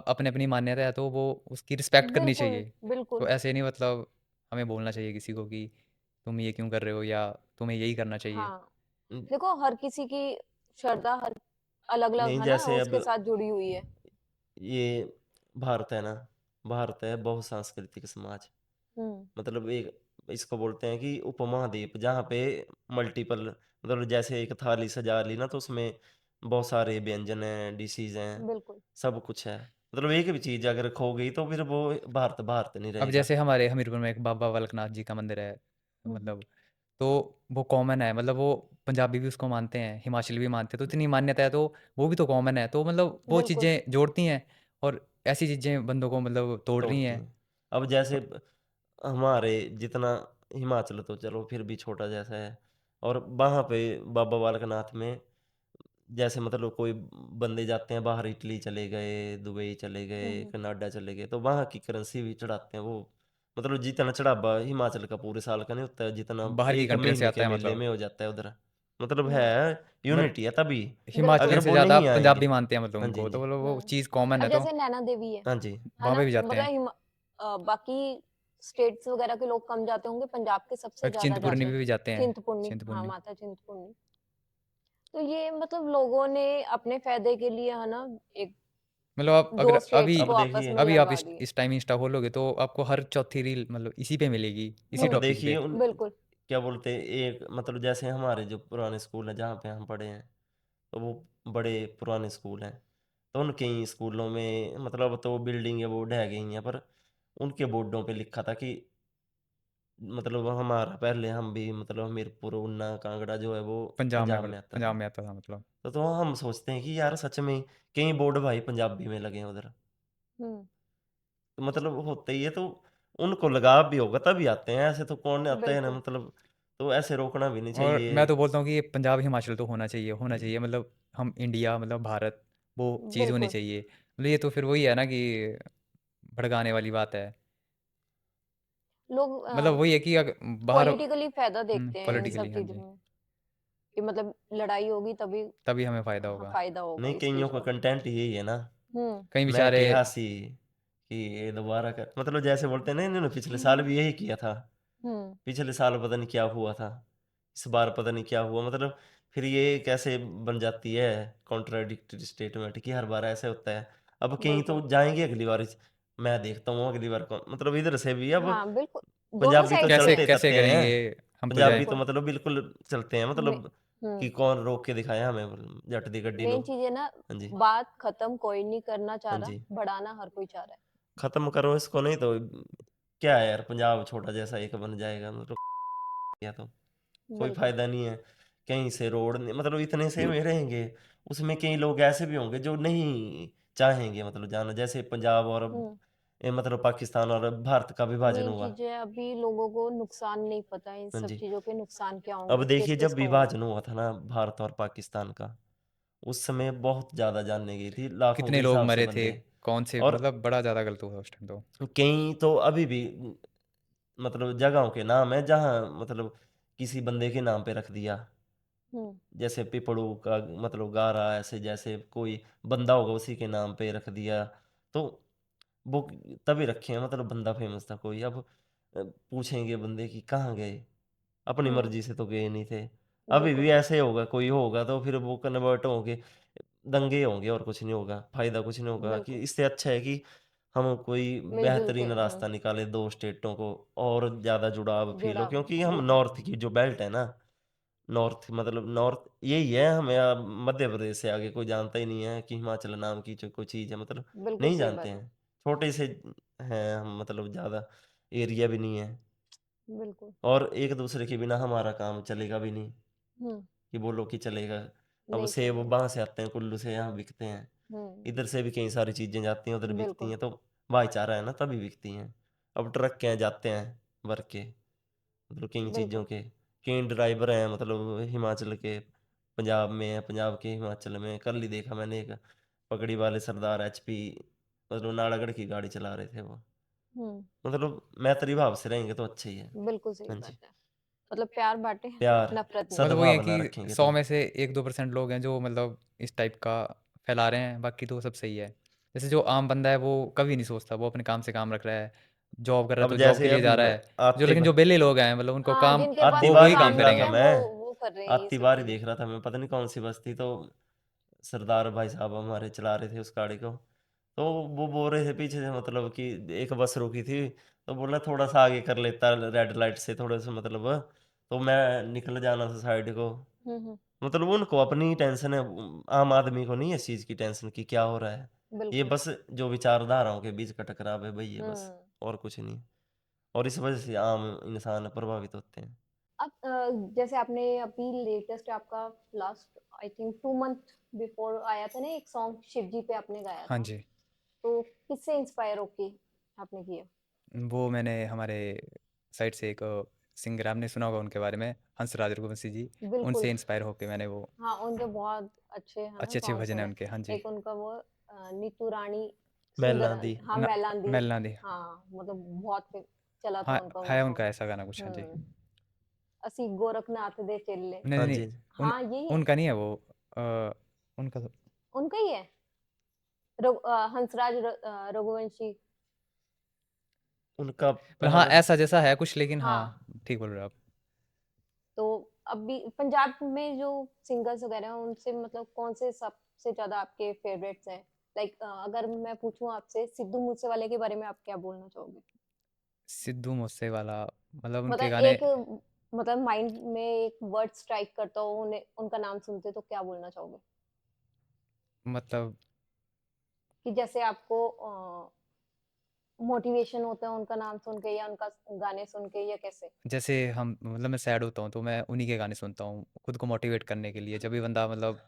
अपनी अपनी मान्यता है, तो वो उसकी रिस्पेक्ट करनी बिल्कुल। चाहिए। तो बिल्कुल। ऐसे नहीं मतलब हमें बोलना चाहिए किसी को कि तुम ये क्यों कर रहे हो, या तुम्हें यही करना चाहिए। हाँ, देखो हर किसी की श्रद्धा हर अलग अलग नहीं, है ना, जैसे अब उसके साथ जुड़ी हुई है। ये भारत है ना, भारत है बहुसांस्कृतिक समाज, हम्म। मतलब एक इसको बोलते हैं कि उपमहाद्वीप, जहाँ पे मल्टीपल, मतलब जैसे एक थाली सजा ली ना तो उसमें बहुत सारे व्यंजन हैं, डिशेज़ हैं, बिल्कुल। सब कुछ है। मतलब एक भी चीज़ अगर खो गई तो फिर वो भारत भारत नहीं अब रहेगा। जैसे हमारे हमीरपुर में एक बाबा बालकनाथ जी का मंदिर है, हुँ, मतलब तो वो कॉमन है, मतलब वो पंजाबी भी उसको मानते हैं, हिमाचली भी मानते हैं, तो इतनी मान्यता है, तो वो भी तो कॉमन है, तो मतलब वो बिल्कुल। चीज़ें जोड़ती हैं और ऐसी चीज़ें बंदों को मतलब तोड़ रही तोड़ती हैं। हैं। अब जैसे हमारे जितना हिमाचल तो चलो फिर भी छोटा जैसा है, और वहाँ पे बाबा बालकनाथ में जैसे मतलब कोई बंदे जाते हैं बाहर, इटली चले गए, दुबई चले हुँ, गए, हुँ। कनाडा चले गए, तो वहाँ की करेंसी भी चढ़ाते हैं वो। मतलब जितना चढ़ावा हिमाचल का पूरे साल का नहीं होता है, जितना बाहर की एक कंट्री से महीने के आता है मेले मतलब। में हो जाता है उधर। मतलब हुँ, है, बट यूनिटी है तभी। बिल्कुल। अगर हिमाचलियों से वो ज़्यादा नहीं आएँगे। पंजाबी मानते हैं मतलब हाँ जी, हाँ उनको, तो जी। मतलब वो हुँ। चीज़ कॉमन अब है, तो जैसे नैना देवी हाँ जी। है वहाँ ना? पे भी जाते मतलब हैं। बाकी स्टेट्स वगैरह के लोग कम जाते होंगे, पंजाब के सबसे एक ज़्यादा चिंतपूर्णी जाते में हैं। भी जाते हैं, चिंतपूर्णी, हाँ, चिंतपूर्णी। माता चिंतपूर्णी। तो ये मतलब लोगों ने अपने फ़ायदे के लिए है ना, एक मतलब आप 2 अगर अभी स्टेट्स को अब आपस देखिए में अभी आप लड़वा दिए। इस टाइम इंस्टा खोलोगे तो आपको हर चौथी रील मतलब इसी पे मिलेगी, इसी अब हुँ, टॉपिक देखिए पे। उन बिल्कुल। क्या बोलते हैं, एक मतलब जैसे हमारे जो पुराने स्कूल हैं जहाँ पे हम पढ़े हैं, तो वो बड़े पुराने स्कूल हैं। तो उनके ही स्कूलों में मतलब तो बिल्डिंग है वो ढह गई हैं, पर उनके बोर्डों पे लिखा था कि मतलब हमारा पहले हम भी मतलब हमीरपुर, उन्ना, कांगड़ा जो है वो पंजाब में आता पंजाब था। में आता था मतलब। तो हम सोचते हैं कि यार सच में कई बोर्ड भाई पंजाबी में लगे हैं उधर। हुँ, तो मतलब होते ही है, तो उनको लगाव भी होगा तभी आते हैं, ऐसे तो कौन आता है ना बिल्कुल। मतलब। तो ऐसे रोकना भी नहीं और मैं चाहिए। तो बोलता हूँ कि ये पंजाब हिमाचल तो होना चाहिए, मतलब हम इंडिया मतलब भारत, वो चीज़ होनी बिल्कुल। चाहिए। मतलब ये तो फिर वही है ना कि भड़काने वाली बात है। लोग मतलब वही है कि बाहर पॉलिटिकली फ़ायदा देखते हैं इन सब पॉलिटिकली, हाँ चीज़ों जी, में, कि मतलब लड़ाई होगी तभी तभी हमें फ़ायदा हाँ, होगा। फ़ायदा होगा नहीं, इस कइयों चीज़ का का। कंटेंट यही है ना। हुँ, कई मैं बेचारे कहा सी कि ये दोबारा कर, मतलब जैसे बोलते हैं ना, इन्होंने पिछले साल भी यही किया था। हुँ, पिछले साल पता नहीं क्या हुआ था, इस बार पता नहीं क्या हुआ, मतलब फिर ये कैसे बन जाती है कॉन्ट्राडिक्टरी स्टेटमेंट कि हर बार ऐसे होता है। अब कहीं तो बिल्कुल। जाएँगे अगली बार, मैं देखता हूँ अगली बार कौन, मतलब इधर से भी अब हाँ, बिल्कुल, दोनों पंजाबी तो साइड से कैसे है। कैसे चलते हैं। करेंगे, हम तो जाएँ। पंजाबी तो बिल्कुल, मतलब बिल्कुल चलते हैं, मे मतलब हुँ, कि कौन रोक के दिखाया हमें, जट दी गड्डी नू। मेन चीज़ है ना, हाँ जी, बात खत्म कोई नहीं करना चाह हाँ रहा, जी। बढ़ाना हर कोई चाह रहा है। खत्म करो इसको, नहीं तो क्या है यार, पंजाब छोटा जैसा एक बन जाएगा, मतलब या तो कोई बिल्कुल। फ़ायदा नहीं है। कहीं से रोड नहीं, मतलब इतने से में रहेंगे, उसमें कई लोग ऐसे भी होंगे जो नहीं चाहेंगे मतलब जाना। जैसे पंजाब और हुँ, मतलब पाकिस्तान और भारत का विभाजन मेन हुआ। चीज़ है अभी लोगों को नुकसान नहीं पता है, इन हाँ सब जी। चीज़ों के नुकसान क्या अब होंगे, देखिए जब किस-किस को होंगे। विभाजन हुआ था ना भारत और पाकिस्तान का, उस समय बहुत ज़्यादा जानें गई थी, लाखों के कितने लोग हिसाब से मरे थे, बंदे। कौन से और मतलब बड़ा ज़्यादा गलत हुआ उस टाइम तो। कई तो अभी भी मतलब जगहों के नाम है जहाँ मतलब किसी बंदे के नाम पे रख दिया। हुँ, जैसे पिपड़ू का मतलब गारा, ऐसे जैसे कोई बंदा होगा उसी के नाम पे रख दिया। तो वो तभी रखे हैं, मतलब बंदा फेमस था कोई। अब पूछेंगे बंदे कि कहाँ गए? अपनी हुँ, मर्ज़ी से तो गए नहीं थे। अभी बिल्कुल, भी ऐसे होगा, कोई होगा तो फिर वो कन्वर्ट होंगे, दंगे होंगे और कुछ नहीं होगा, फ़ायदा कुछ नहीं होगा। कि बिल्कुल। इससे अच्छा है कि हम कोई मिल-जुल के बेहतरीन रास्ता निकालें 2 स्टेटों को और ज़्यादा जुड़ाव फ़ील हो, जुड़ाव, क्योंकि हम बिल्कुल, नॉर्थ की जो बेल्ट है ना, नॉर्थ मतलब नॉर्थ यही है। हमें मध्य प्रदेश से आगे कोई जानता ही नहीं है कि हिमाचल नाम की जो कोई चीज़ है, मतलब बिल्कुल नहीं सही जानते बात है। हैं। छोटे से हैं हम, मतलब ज़्यादा एरिया भी नहीं है, बिल्कुल, और एक-दूसरे के बिना हमारा काम चलेगा भी नहीं, हुँ, कि बोलो कि चलेगा। अब नहीं सेब चलेगा। वहाँ से आते हैं, कुल्लू से यहाँ बिकते हैं। हुँ, इधर से भी कई सारी चीज़ें जाती हैं, उधर बिकती बिल्कुल, हैं, तो भाईचारा है ना तभी बिकती हैं। अब ट्रक के हैं जाते हैं भर के, मतलब कई चीज़ों बिल्कुल। के। कई ड्राइवर हैं मतलब हिमाचल के पंजाब में हैं, पंजाब के हिमाचल में। कल ही देखा मैंने एक पगड़ी वाले सरदार एचपी मतलब नालागढ़ की गाड़ी चला रहे थे वो। हुँ, मतलब मैत्री भाव से रहेंगे तो अच्छा ही है। बिल्कुल सही हाँ बात जी। है। मतलब प्यार बाँटे, प्यार, नफ़रत नहीं। मतलब वही है सद्भावना कि रखेंगे 100 तो। में से 1-2% लोग हैं जो मतलब इस टाइप का फैला रहे हैं, बाकी तो सब सही है। जैसे जो आम बंदा है वो कभी नहीं सोचता, वो अपने काम से काम रख रहा है, जॉब कर रहा है अब तो जॉब के जैसे लिए जा अभी रहा मैं है। जो आते लेकिन ब जो बेले लोग हैं मतलब उनको हाँ, काम जिनके पास आती वो कुछ वही बारी काम काम देख रहा नहीं था है, करेंगे। वो कर रहे हैं ये आती सब बारी चीज़ें। देख रहा था मैं, पता नहीं कौन सी बस थी, तो सरदार भाई साहब हमारे चला रहे थे उस गाड़ी को। तो वो बोल रहे थे पीछे से, मतलब कि एक बस रुकी थी, तो बोला थोड़ा-सा आगे कर लेता रेड लाइट से थोड़ा-सा, मतलब तो मैं निकल जाना था साइड को। मतलब उनको अपनी टेंशन है, आम आदमी को नहीं है इस चीज़ की टेंशन कि क्या हो रहा है। ये बिल्कुल। बस जो विचारधाराओं के बीच का टकराव है वही है बस, हुँ। और कुछ नहीं। और इस वजह से आम इंसान प्रभावित होते हैं। अब जैसे आपने अभी लेटेस्ट आपका last I think 2 month before आया था ना एक सॉन्ग शिवजी पे आपने गाया हाँ था। जी। तो किससे इंस्पायर होके आपने किया? वो मैंने हमारे साइड से एक सिंगर, आपने सुना होगा उनके बारे में, हंसराज रघुवंशी जी, बिल्कुल। उनसे इंस्पायर होके मैंने वो हाँ, उनके बहुत अच्छे है ना अच्छे-अच्छे सॉन्ग भजन हैं सुने। उनके। हाँ जी। एक उनका वो नीतू रानी सुंदर मैला दी। हाँ, ना मैलांदी। मैल ना दे। हाँ, मतलब बहुत चला था हाँ, उनका वो है सॉन्ग। उनका ऐसा गाना कुछ। हाँ जी। हुँ। असी गोरखनाथ दे चेले। नहीं, हाँ नहीं, नहीं, जी। उन हाँ, यही है? उनका नहीं है वो, अ, उनका तो उनका ही है? हंसराज रघुवंशी। उनका मतलब हाँ, पहला ऐसा जैसा है कुछ, लेकिन हाँ, हाँ, ठीक बोल रहे हो आप। तो अभी पंजाब में जो सिंगर्स वगैरह हैं उनसे मतलब कौन से सबसे ज़्यादा आपके फेवरेट्स हैं? लाइक अगर मैं पूछूँ आपसे सिद्धू मूसेवाले के बारे में आप क्या बोलना चाहोगे? सिद्धू मूसेवाला, मतलब उनके मतलब गाने, एक मतलब माइंड में एक वर्ड स्ट्राइक करता हो उन्हें उनका नाम सुनते तो क्या बोलना चाहोगे? मतलब कि जैसे आपको मोटिवेशन होता है उनका नाम सुन के या उनका गाने सुन के या कैसे? जैसे हम, मतलब मैं सैड होता हूँ तो मैं उन्हीं के गाने सुनता हूँ खुद को मोटिवेट करने के लिए, जब भी बंदा मतलब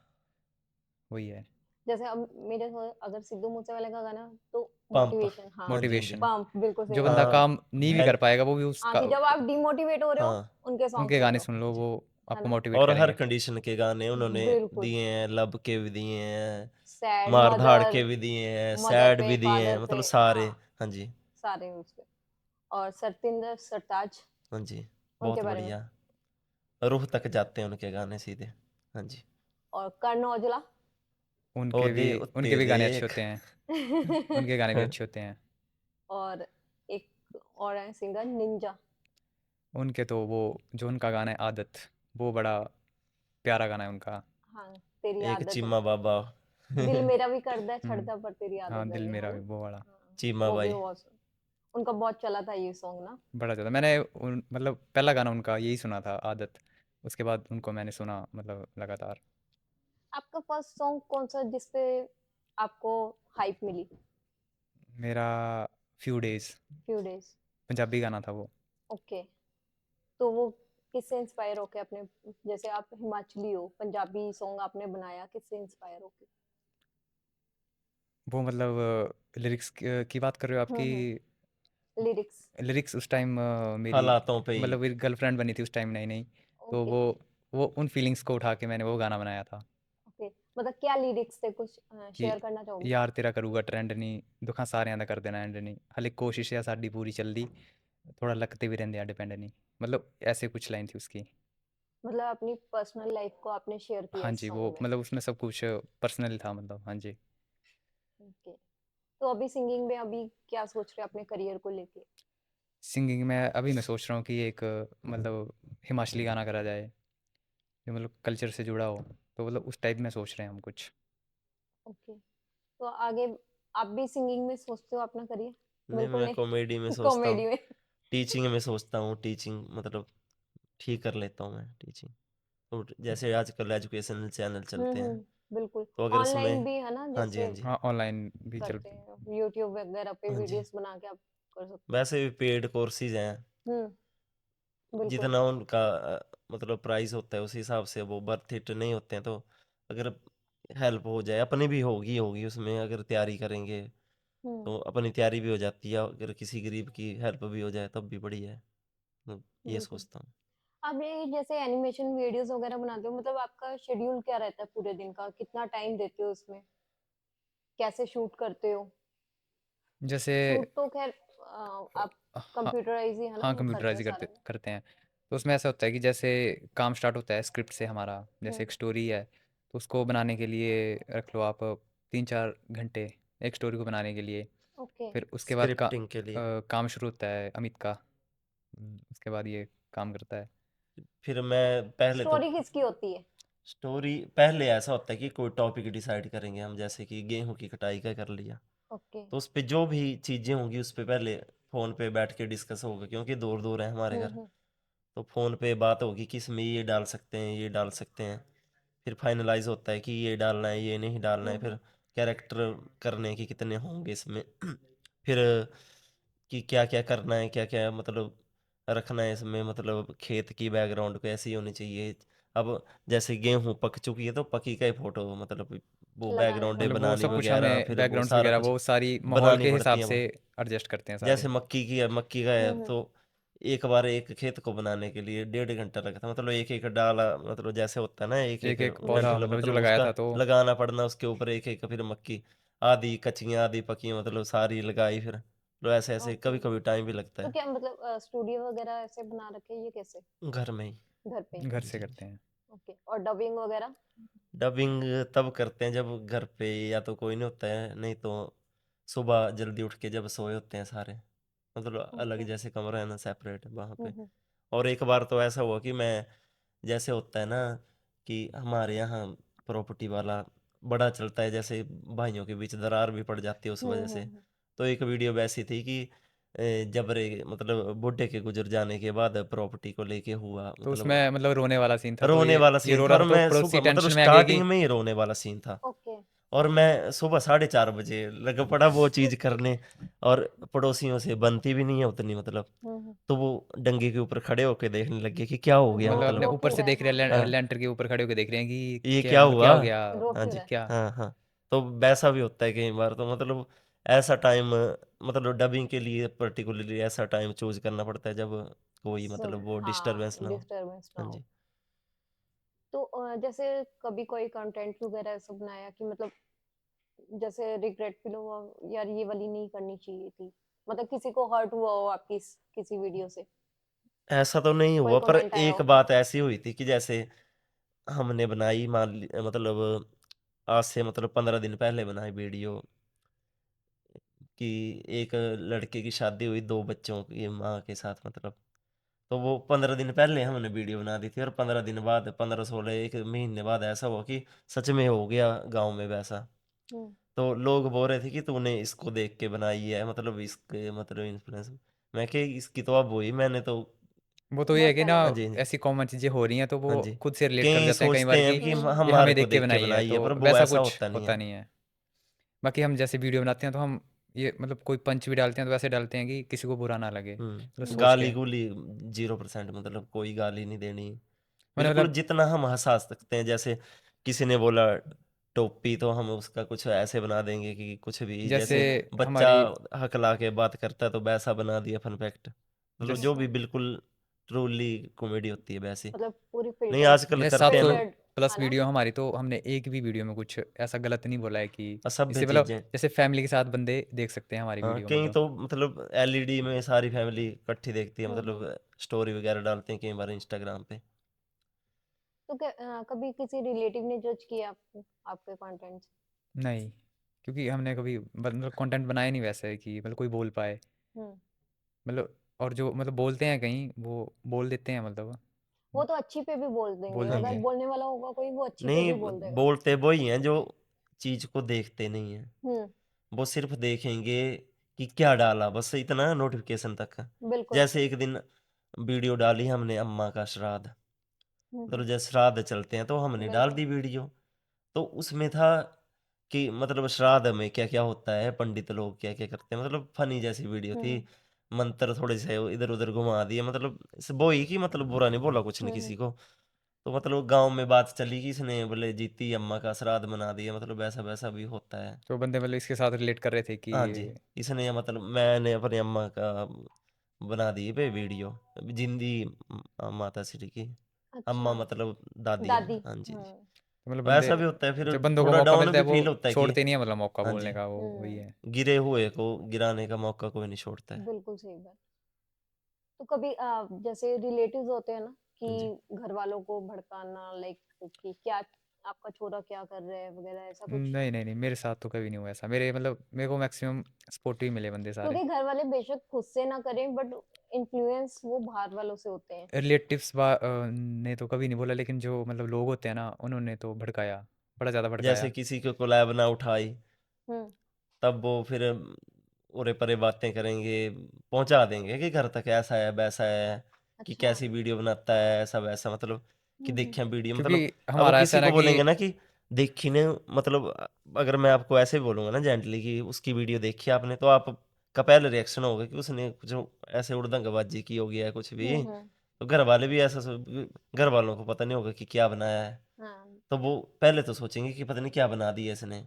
वही है, जैसे अब मेरे को अगर सिद्धू मूसेवाले का गाना तो पंप। मोटिवेशन हाँ, हाँ जी, हाँ जी। मोटिवेशन। पंप बिल्कुल सही जो बात बंदा है। हाँ, काम नहीं भी कर हेल्थ। पाएगा वो भी हाँ, उसका, कि जब आप डिमोटिवेट हो रहे हो हाँ, उनके सॉन्ग उनके सुन गाने लो, सुन लो, वो है आपको ना? मोटिवेट और हर करेंगे। कंडीशन के गाने उन्होंने बिल्कुल। दिए हैं, लब के भी दिए हैं, सैड, मार-धाड़ मदर के भी दिए हैं, मदर सैड पे, भी दिए हैं, फादर पे मतलब सारे। हाँ, हाँ जी, सारे उसपे। और सतिंदर सरताज हाँ जी, उनके बहुत बारे में बढ़िया। रूह तक जाते हैं उनके गाने सीधे। हाँ जी। और कर्ण औजला ओ उनके भी दे उत्ते उनके भी गाने अच्छे देख। होते हैं। उनके गाने भी अच्छे होते हैं। और एक और है सिंगर निंजा। उनके तो वो, जो उनका गाना है आदत, वो बड़ा प्यारा गाना है उनका। हाँ, तेरी एक आदत है। चीमा बाबा। दिल मेरा भी करदा है हम्म। छड़दा पर तेरी हाँ, आदत दिल नहीं है मेरा ना? भी वो वाला हाँ, चीमा वो भी बाई। बहुत उनका बहुत चला था ये सॉन्ग ना। बड़ा ज़्यादा मैंने मतलब पहला गाना उनका यही सुना था, आदत। उसके बाद उनको मैंने सुना मतलब लगातार। आपका फर्स्ट सॉन्ग कौन सा जिसपे आपको हाइप मिली? मेरा few days, few days. Punjabi गाना था वो। ओके। तो वो किससे इंस्पायर होके आपने जैसे आप हिमाचली हो पंजाबी सॉन्ग आपने बनाया किससे इंस्पायर होके? वो मतलब लिरिक्स की बात कर रहे हो आपकी? लिरिक्स। लिरिक्स उस टाइम मेरी हालातों पे ही। मतलब मेरी गर्लफ्रेंड बनी थी उस टाइम, नई नई। तो ओके। वो उन फीलिंग्स को उठा के मैंने वो गाना बनाया था ओके मतलब क्या लिरिक्स थे कुछ कि शेयर करना चाहोगे? यार तेरा करूँगा ट्रेंड नहीं, दुखा सारिਆਂ ਦਾ कर देना एंड नहीं, हले कोशिश है साडी पूरी चलदी, थोड़ा लक ते भी रहिंदे आ डिपेंड नहीं, मतलब ऐसे कुछ लाइन थी उसकी। मतलब अपनी पर्सनल लाइफ को आपने शेयर किया हाँ इस जी, वो सॉन्ग में। मतलब उसमें सब कुछ पर्सनल था, मतलब हाँ जी। ओके। तो अभी सिंगिंग में अभी क्या सोच रहे हैं अपने करियर को लेके? सिंगिंग में अभी मैं सोच रहा हूँ कि एक मतलब हिमाचली गाना करा जाए, जो मतलब कल्चर से जुड़ा हो, तो मतलब उस टाइप में सोच रहे हैं हम कुछ। ओके। तो आगे आप भी सिंगिंग में सोचते हो अपना करियर? नहीं, बिल्कुल मैं नहीं। कॉमेडी में सोचता कॉमेडी हूँ। में। टीचिंग में सोचता हूँ, टीचिंग मतलब ठीक कर लेता हूँ मैं टीचिंग। तो जैसे आजकल एजुकेशनल चैनल चलते हैं, बिल्कुल। तो अगर उसमें। ऑनलाइन भी है ना हाँ जी, जैसे हाँ जी। हाँ, ऑनलाइन भी चल। करते हैं यूट्यूब वगैरह पे हाँ जी। वीडियोस बना के आप कर सकते हो। वैसे भी पेड कोर्सेज हैं, बिल्कुल। जितना उनका मतलब प्राइस होता है उस हिसाब से वो वर्थ इट नहीं होते हैं। तो अगर हेल्प हो जाए, अपनी भी होगी होगी उसमें, अगर तैयारी करेंगे हुँ, तो अपनी तैयारी भी हो जाती है, अगर किसी गरीब की हेल्प भी हो जाए तब भी बढ़िया है। ये बिल्कुल। सोचता हूँ। आप ये जैसे एनिमेशन वीडियोस वगैरह बनाते हो मतलब आपका शेड्यूल क्या रहता है पूरे दिन का? कितना टाइम देते हो उसमें? कैसे शूट करते हो? जैसे शूट तो ख़ैर आप हाँ, कंप्यूटराइज़ ही है ना हाँ, वो करते कंप्यूटराइज हो ही सारा? करते हैं। तो उसमें ऐसा होता है कि जैसे काम स्टार्ट होता है स्क्रिप्ट से हमारा, जैसे हुँ, एक स्टोरी है, तो उसको बनाने के लिए रख लो आप 3-4 घंटे, एक स्टोरी को बनाने के लिए। ओके। फिर उसके बाद स्क्रिप्टिंग के लिए। काम शुरू होता है अमित का। उसके बाद ये काम करता है। फिर मैं पहले तो स्टोरी किसकी होती है? स्टोरी पहले ऐसा होता है कि कोई टॉपिक डिसाइड करेंगे हम, जैसे कि गेहूं की कटाई का कर लिया, ओके। तो उस पे जो भी चीज़ें होंगी उस पे पहले फ़ोन पे बैठ के डिस्कस होगा, क्योंकि दूर दूर है हमारे घर। हुँ। तो फ़ोन पे बात होगी कि इसमें ये डाल सकते हैं, ये डाल सकते हैं। फिर फाइनलाइज़ होता है कि ये डालना है, ये नहीं डालना है। फिर कैरेक्टर करने कि कितने होंगे इसमें। फिर कि क्या-क्या करना है, क्या-क्या मतलब रखना है इसमें, मतलब खेत की बैकग्राउंड कैसी होनी चाहिए। अब जैसे गेहूँ पक चुकी है तो पकी का ही फ़ोटो मतलब वो लगाना बैकग्राउंडें मतलब वो पड़ता बनानी सब कुछ वगैरह, हमें फिर वो बैकग्राउंड्स सारा वगैरह कुछ वो सारी माहौल बनानी के पड़ती हिसाब है। से अब एडजस्ट करते हैं जैसे सारे। मक्की का है तो एक बार एक खेत को बनाने के लिए 1.5 घंटा लगता है। मतलब एक-एक डाला मतलब जैसे होता है ना एक-एक एक-एक पौधा डंठल मतलब जो मतलब लगाया उसका था तो लगाना पड़ना उसके ऊपर एक-एक फिर मक्की आधी कच्चियाँ आधी पकी मतलब सारी लगाई फिर। तो ऐसे-ऐसे ओके। कभी-कभी टाइम भी लगता तो है। क्या मतलब स्टूडियो वगैरह ऐसे बना रखे हैं ये कैसे? घर में ही। घर पे ही? घर जी, से जी। करते हैं। ओके। और डबिंग वगैरह? डबिंग तब करते हैं जब घर पे या तो कोई नहीं होता है, नहीं तो सुबह जल्दी उठ के जब सोए होते हैं सारे। मतलब अलग ओके। जैसे कमरा है ना सेपरेट वहाँ पे। हुँ। और एक बार तो ऐसा हुआ कि मैं जैसे होता है ना कि हमारे यहाँ प्रॉपर्टी वाला बड़ा चलता है, जैसे भाइयों के बीच दरार भी पड़ जाती है उस हुँ, वजह हुँ, से। हुँ। तो एक वीडियो वैसी थी कि जबरे मतलब बुड्ढे के गुजर जाने के बाद प्रॉपर्टी को लेके हुआ तो मतलब उसमें मतलब रोने वाला सीन था, तो रोने वाला ये सीन रो था। रहा और था तो मैं पड़ोसी सुबह मतलब टेंशन में आ गए कि स्टार्टिंग में ही रोने वाला सीन था। ओके। और मैं सुबह 4:30 बजे लग पड़ा वो चीज़ करने। और पड़ोसियों से बनती भी नहीं है उतनी मतलब। हुँ। तो वो डंगे के ऊपर खड़े होके देखने लगे कि क्या हो गया मतलब अपने मतलब। रो ऊपर क्यों से रहा है? देख रहे हैं, हाँ, हाँ, लेंटर के ऊपर खड़े होके देख रहे हैं कि ये क्या क्या मतलब क्या हुआ? हो गया? रो हाँ क्यों जी, रहा है? क्या? हाँ, हाँ। तो वैसा भी होता है कई बार तो मतलब ऐसा टाइम मतलब डबिंग के लिए पर्टिकुलरली ऐसा टाइम चूज़ करना पड़ता है जब कोई सुन मतलब वो हाँ, डिस्टर्बेंस ना हो। डिस्टर्बेंस ना हाँ हो। जी। तो जैसे कभी कोई कंटेंट वगैरह ऐसा बनाया कि मतलब जैसे रिग्रेट फील हुआ यार ये वाली नहीं करनी चाहिए थी। मतलब किसी को हर्ट हुआ हो आपकी किसी वीडियो से? ऐसा तो नहीं कोई हुआ पर कमेंट आया एक हो? बात ऐसी हुई थी कि जैसे हमने बनाई मतलब आज से मतलब 15 दिन पहले बनाई वीडियो कि एक लड़के की शादी हुई 2 बच्चों की माँ के साथ मतलब। तो वो 15 दिन पहले हमने वीडियो बना दी थी और 15 दिन बाद 15-16 1 महीने बाद ऐसा हुआ कि सच में हो गया गाँव में वैसा। हुँ। तो लोग बोल रहे थे कि तूने इसको देख के बनाई है मतलब इसके मतलब इन्फ्लुएंस। मैं कि इसकी तो अब हुई मैंने तो। वो तो ये है बहुत कि ना पहले। हाँ जी, हाँ जी। ऐसी कॉमन चीज़ें हो रही हैं तो वो हाँ जी। खुद से रिलेट कर कई जाते हैं कई बार सोचते हैं कि कि ये हुँ। हमें हमारे को देख के देख के बनाई है, बनाई है तो पर वो वैसा ऐसा कुछ होता नहीं होता है। नहीं है। बाकी हम जैसे वीडियो बनाते हैं तो हम ये मतलब कोई पंच भी डालते हैं तो वैसे डालते हैं कि किसी को बुरा ना लगे, मतलब सोच के। गाली-गूली 0% मतलब कोई गाली नहीं देनी। मैंने बिल्कुल मतलब जितना हम हँसा सकते हैं, जैसे किसी ने बोला टोपी तो हम उसका कुछ ऐसे बना देंगे कि कुछ भी जैसे जैसे बच्चा हमारी हकला के बात करता है तो वैसा बना दिया फन फैक्ट। मतलब जो जैसे भी बिल्कुल ट्रूली कॉमेडी होती है वैसी। मतलब पूरी नहीं फ़िल्टर्ड आजकल जैसे करते हैं 700 लोग फ़िल्टर्ड प्लस है ना? वीडियो हमारी, तो हमने एक भी वीडियो में कुछ ऐसा गलत नहीं बोला है कि असभ्य इससे मतलब चीज़ें। जैसे फैमिली के साथ बंदे देख सकते हैं हमारी हाँ, वीडियो कई मतलब। तो मतलब एलईडी में सारी फैमिली इकट्ठी देखती है हुँ, हुँ। मतलब स्टोरी वगैरह डालते हैं कई बार इंस्टाग्राम पे। तो क्या कभी किसी रिलेटिव ने जज किया आपको आपके कंटेंट से? नहीं, क्योंकि हमने कभी मतलब कंटेंट बनाया नहीं वैसे कि मतलब कोई बोल पाए, हुँ। मतलब और जो मतलब बोलते हैं कहीं वो बोल देते हैं मतलब वो तो अच्छी पे भी बोल बोल देंगे, हाँ अगर देंगे। जी। बोलने वाला होगा कोई वो अच्छी पे नहीं भी बोल देगा। बोलते वही हैं जो चीज़ को देखते नहीं हैं। हुँ, वो सिर्फ़ देखेंगे कि क्या डाला, बस इतना नोटिफ़िकेशन तक। बिल्कुल। जैसे एक दिन वीडियो डाली हमने अम्मा का श्राद्ध, हुँ, मतलब हुँ, जैसे श्राद्ध चलते हैं तो हमने डाल बिल्कुल। दी वीडियो। तो उसमें था कि मतलब श्राद्ध में क्या-क्या होता है, पंडित लोग क्या-क्या करते हैं, मतलब फ़नी जैसी वीडियो हुँ, थी। हुँ, मंत्र थोड़े से इधर-उधर घुमा दिए मतलब वो ही कि मतलब बुरा नहीं बोला कुछ नहीं हुँ, हुँ। किसी को। तो मतलब गाँव में बात चली कि इसने बोले जीती अम्मा का श्राद्ध मना दिया मतलब वैसा-वैसा भी होता है। तो बंदे मतलब इसके साथ रिलेट कर रहे थे कि हाँ जी, इसने मतलब मैंने अपनी अम्मा का बना दी पे वीडियो, जिंदी माता श्री की। अम्मा अच्छा, मतलब दादी दादी। हैं। हाँ जी, हुँ, जी। तो मतलब तो बंदे ऐसा भी होता है फिर जब बंदों को थोड़ा मौका डाउन मिलता भी है वो फ़ील होता है कि छोड़ते नहीं है मतलब मौका हाँ बोलने जी, का, वो वही हुँ, है। गिरे हुए को गिराने का मौका कोई नहीं छोड़ता है। बिल्कुल सही बात। तो कभी जैसे रिलेटिव्स होते हैं ना हाँ जी। कि घर वालों को भड़काना लाइक कि क्या आपका छोरा क्या कर रहा है वगैरह ऐसा कुछ? नहीं नहीं नहीं, मेरे साथ तो कभी नहीं हुआ ऐसा। मेरे मतलब मेरे को मैक्सिमम सपोर्टिव मिले बंदे सारे। क्योंकि घर वाले बेशक खुद से ना करें बट इन्फ्लुएंस वो बाहर वालों से होते हैं। रिलेटिव्स ने तो कभी नहीं बोला, लेकिन जो मतलब लोग होते हैं ना उन्होंने तो भड़काया, बड़ा ज़्यादा जैसे भड़काया। किसी को कोलैब ना उठाई, हुँ, तब वो फिर उरे-परे बातें करेंगे, पहुँचा देंगे कि घर तक ऐसा है, वैसा है। कि अच्छा। कैसी वीडियो बनाता है, ऐसा वैसा, मतलब कि हम्म। देखिए वीडियो, मतलब क्योंकि अब वो हमारा ऐसा किसी है ना को कि बोलेंगे ना कि देखी ने, मतलब अगर मैं आपको ऐसे ही बोलूंगा ना जेंटली कि उसकी वीडियो देखी आपने, तो आपका पहले रिएक्शन होगा कि उसने कुछ ऐसे उड़दंगबाजी की होगी या कुछ भी। हम्म। तो घर वाले भी ऐसा घर वालों को पता नहीं होगा कि क्या बनाया है, हाँ। तो वो पहले तो सोचेंगे कि पता नहीं क्या बना दिया इसने।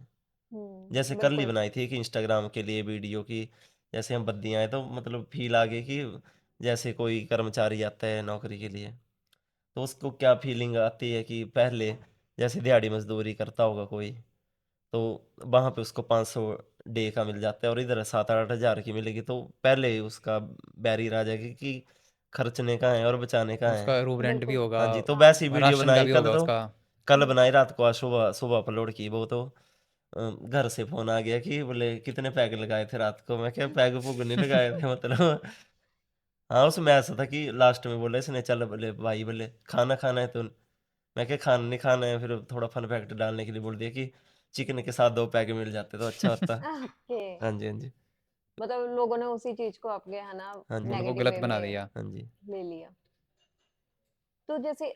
जैसे कल ही बिल्कुल। बनाई थी एक इंस्टाग्राम के लिए वीडियो की, जैसे हम बद्दी आए तो मतलब फील आ गई कि जैसे कोई कर्मचारी आता है नौकरी के लिए, तो उसको क्या फीलिंग आती है कि पहले जैसे दिहाड़ी मजदूरी करता होगा कोई, तो वहाँ पे उसको 500 डे का मिल जाता है और इधर 7-8 हज़ार की मिलेगी, तो पहले ही उसका बैरियर आ जाएगी कि खर्चने का है और बचाने का है। उसका रूम रेंट भी बिल्कुल। होगा, हाँ जी, तो हाँ। वैसी वीडियो राशन का बनाई भी कल, होगा तो उसका। कल हम्म। बनाई रात को, आज सुबह सुबह अपलोड की वो, तो घर से फोन आ गया कि बोले कितने पैग लगाए थे रात को, मैं क्या पैग पुग नहीं लगाए थे मतलब। हाँ, उसमें ऐसा था कि लास्ट में बोले इसने, चल बोले भाई, बोले खाना खाना है तो, मैं क्या खाना नहीं खाना है, फिर थोड़ा फन फैक्ट डालने के लिए बोल दिया कि चिकन के साथ 2 पैग मिल जाते तो अच्छा होता। ओके। हाँ जी, हाँ जी। मतलब लोगों ने उसी चीज को आपके है ना हाँ जी, मतलब वो नेगेटिव गलत वे बना में दिया। हाँ जी। ले लिया। तो जैसे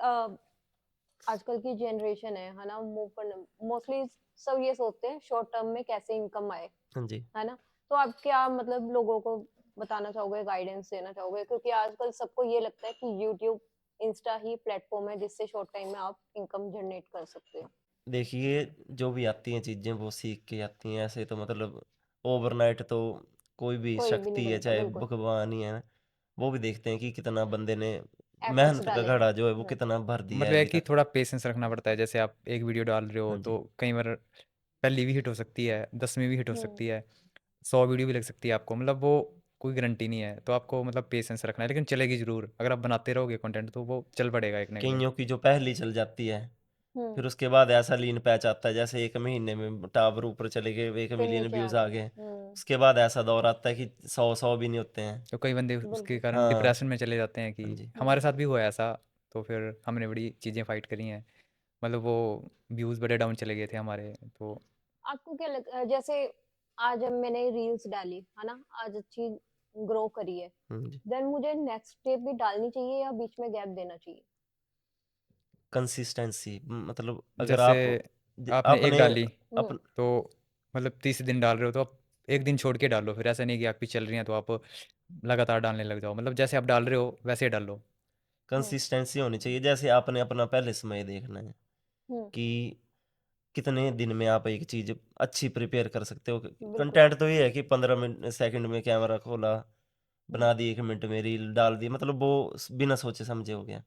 आजकल की जनरेशन है ना, मूव करने मोस्टली सब ये सोचते हैं शॉर्ट टर्म में कैसे इनकम आए, हाँ जी। है ना। तो आप क्या मतलब लोगों को बताना चाहोगे, गाइडेंस देना चाहोगे, क्योंकि आजकल सबको ये लगता है कि यूट्यूब इंस्टा ही प्लेटफॉर्म है जिससे शॉर्ट टाइम में आप इनकम जनरेट कर सकते हो। देखिए, जो भी आती हैं चीज़ें वो सीख के आती हैं, ऐसे तो मतलब ओवरनाइट तो कोई भी कोई भी नहीं शक्ति है, बनता, चाहे बिल्कुल। भगवान ही है, वो भी देखते हैं कि कितना बंदे ने एफर्ट्स मेहनत का डाले हैं। घड़ा जो है वो कितना भर दिया मतलब है है अभी कि तक। थोड़ा पेशेंस रखना पड़ता है। जैसे आप एक वीडियो डाल रहे हो हाँ तो जी। कई बार पहली भी हिट हो सकती है, 10वीं भी हिट हो हम्म। सकती है, 100 वीडियो भी लग सकती है आपको, मतलब वो कोई गारंटी नहीं है। तो आपको मतलब पेशेंस रखना है, लेकिन चलेगी ज़रूर। अगर आप बनाते रहोगे कंटेंट तो वो चल पड़ेगा एक ना एक दिन। कइयों की जो पहली चल जाती है, हम्म। फिर उसके बाद ऐसा लीन पैच आता है, जैसे 1 महीने में टावर ऊपर चले गए, 1 फिर मिलियन नीचे आ व्यूज़ आ गए। गए। उसके बाद ऐसा दौर आता है कि 100 भी नहीं होते हैं। तो कई बंदे उसके बिल्कुल। कारण हाँ, डिप्रेशन में चले जाते हैं कि हाँ जी। हमारे हम्म। साथ भी हुआ है ऐसा। तो फिर हमने बड़ी चीज़ें फाइट करी हैं, मतलब वो व्यूज़ बड़े डाउन चले गए थे हमारे। तो आपको क्या लगता है, जैसे आज अब मैंने रील्स डाली है ना, आज अच्छी ग्रो करी है, हाँ जी। देन मुझे नेक्स्ट स्टेप भी डालनी चाहिए या बीच में गैप देना चाहिए? कंसिस्टेंसी, मतलब अगर जैसे आप आपने एक अपने डाली हम्म। अपन तो मतलब 30 दिन डाल रहे हो तो आप एक दिन छोड़ के डालो। फिर ऐसा नहीं कि आपकी चल रही हैं तो आप लगातार डालने लग जाओ। मतलब जैसे आप डाल रहे हो वैसे ही डालो। हम्म। कंसिस्टेंसी होनी चाहिए। जैसे आपने अपना पहले समय देखना है हम्म। कि कितने दिन में आप एक चीज़ अच्छी प्रिपेयर कर सकते हो। बिल्कुल। कंटेंट तो ये है कि 15 मिनट सेकंड में कैमरा खोला, हम्म। बना दी, 1 मिनट में रील डाल दी, मतलब वो बिना सोचे समझे हो गया।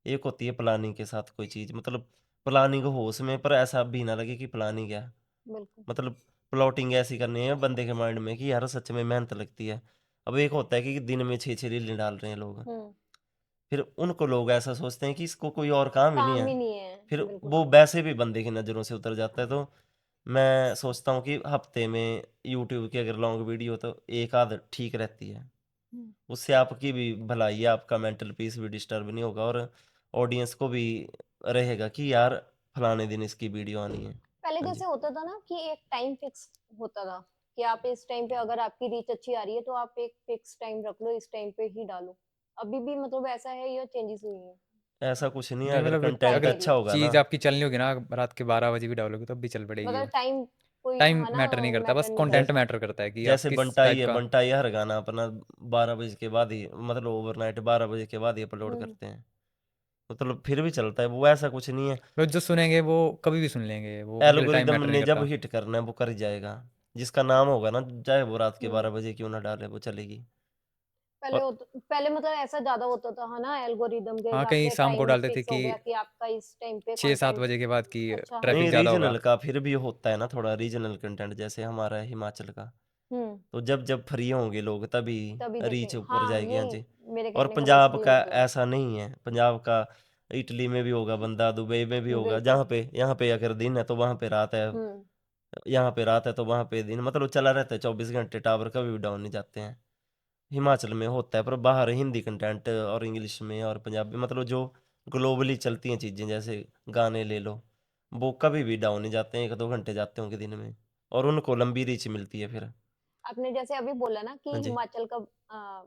एक होती है प्लानिंग के साथ कोई चीज़, मतलब प्लानिंग हो उसमें, पर ऐसा भी ना लगे कि प्लानिंग है। बिल्कुल। मतलब प्लॉटिंग ऐसी करनी है बंदे के माइंड में कि यार सच में मेहनत लगती है। अब एक होता है कि दिन में 6-6 रीलें डाल रहे हैं लोग। हम्म। फिर उनको लोग ऐसा सोचते हैं कि इसको कोई और काम ही नहीं काम है। ही नहीं है। फिर बिल्कुल। वो वैसे भी बंदे की नज़रों से उतर जाता है। तो मैं सोचता हूँ कि हफ्ते में यूट्यूब की अगर लॉन्ग वीडियो तो एक आध ठीक रहती है। हम्म। उससे आपकी भी भलाई है, आपका मेंटल पीस भी डिस्टर्ब नहीं होगा और ऑडियंस को भी रहेगा कि यार फलाने दिन इसकी वीडियो आनी है। पहले हाँ जैसे जी। होता था ना कि एक टाइम फिक्स होता था कि आप इस टाइम पे अगर आपकी रीच अच्छी आ रही है तो आप एक फिक्स टाइम रख लो, इस टाइम पे ही डालो। अभी भी मतलब ऐसा है या चेंजेस हुई है? ऐसा कुछ नहीं है, नहीं अगर मतलब कंटेंट अगर अच्छा क्राइटेरिया होगा ना। चीज़ आपकी चलनी होगी ना, रात के 12 बजे भी डालोगे तब भी चल पड़ेगी मतलब वो। टाइम कोई टाइम है ना मैटर नहीं करता, बस मैटर नहीं कंटेंट करता। जैसे मैटर करता है कि आप जैसे किस बंटाई टाइप है, का। बंटाई हर गाना अपना 12 बजे के बाद ही, मतलब ओवरनाइट 12 बजे के बाद ही अपलोड हम्म। करते हैं, मतलब फिर भी चलता है वो, ऐसा कुछ नहीं है। लोग जो सुनेंगे वो कभी भी सुन लेंगे, वो मतलब टाइम एल्गोरिदम मैटर नहीं ने जब करता। हिट करना है वो कर ही जाएगा। जिसका नाम होगा ना, चाहे वो रात के हम्म। 12 बजे क्यों ना डाले, वो चलेगी। और पहले मतलब ऐसा ज्यादा होता था है ना, एल्गोरिदम के हाँ, हिसाब कहीं से शाम को टाइम डालते थे फिक्स हो कि गया कि आपका इस टाइम पे 6-7 कंटेंट बजे के बाद की अच्छा है। ट्रैफिक नहीं, ज़्यादा होगा। रीजनल का फिर भी होता है ना थोड़ा, रीजनल कंटेंट जैसे हमारा है हिमाचल का, हम्म। तो जब जब फ्री होंगे लोग तभी तभी रीच देखेंगे, ऊपर हाँ जाएगी। हाँ यही जी। मेरे और कहने का बस पंजाब ये का मतलब ऐसा नहीं है, पंजाब का इटली में भी होगा बंदा, दुबई में भी है। होगा, बिल्कुल। जहाँ पे यहाँ पे अगर दिन है तो वहाँ पे रात है, हम्म। यहाँ पे रात है तो वहाँ पे दिन, मतलब चला रहता है 24 घंटे, टावर कभी भी डाउन नहीं जाते हैं। हिमाचल में होता है, पर बाहर हिंदी कंटेंट और इंग्लिश में और पंजाबी, मतलब जो ग्लोबली चलती हैं चीज़ें, जैसे गाने ले लो, वो कभी भी डाउन नहीं जाते हैं, 1-2 घंटे जाते होंगे दिन में, और उनको लंबी रीच मिलती है फिर। आपने जैसे अभी बोला ना कि हाँ जी। हिमाचल का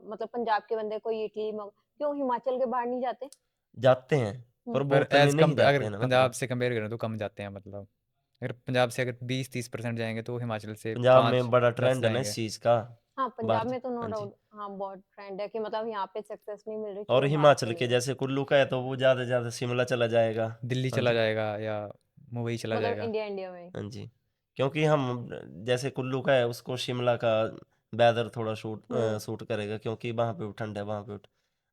मतलब पंजाब के बंदे कोई इटली में, क्यों हिमाचल के बाहर नहीं जाते? जाते हैं, पर हम्म। पर वो उतने नहीं अगर जाते हैं ना, पंजाब मतलब से कंपेयर करें तो कम जाते हैं, मतलब अगर पंजाब से अगर 20-30% जाएंगे तो हिमाचल से पंजाब में बड़ा 5-10 ट्रेंड है ना इस जाएंगे। चीज का, हाँ, पंजाब बाहर। में तो नो हाँ जी। डाउट हाँ बहुत ट्रेंड है कि मतलब यहाँ पे सक्सेस नहीं मिल रही, और चलो बाहर हिमाचल चले के जाओ। जैसे कुल्लू का है तो वो ज्यादा से ज्यादा शिमला चला जाएगा। दिल्ली हाँ चला जी। जाएगा या मुंबई चला मतलब जाएगा। इंडिया इंडिया में। हाँ जी, क्योंकि हम जैसे कुल्लू का है उसको शिमला का वेदर थोड़ा हम्म। सूट करेगा, क्योंकि वहाँ पे भी ठंड है, वहाँ पे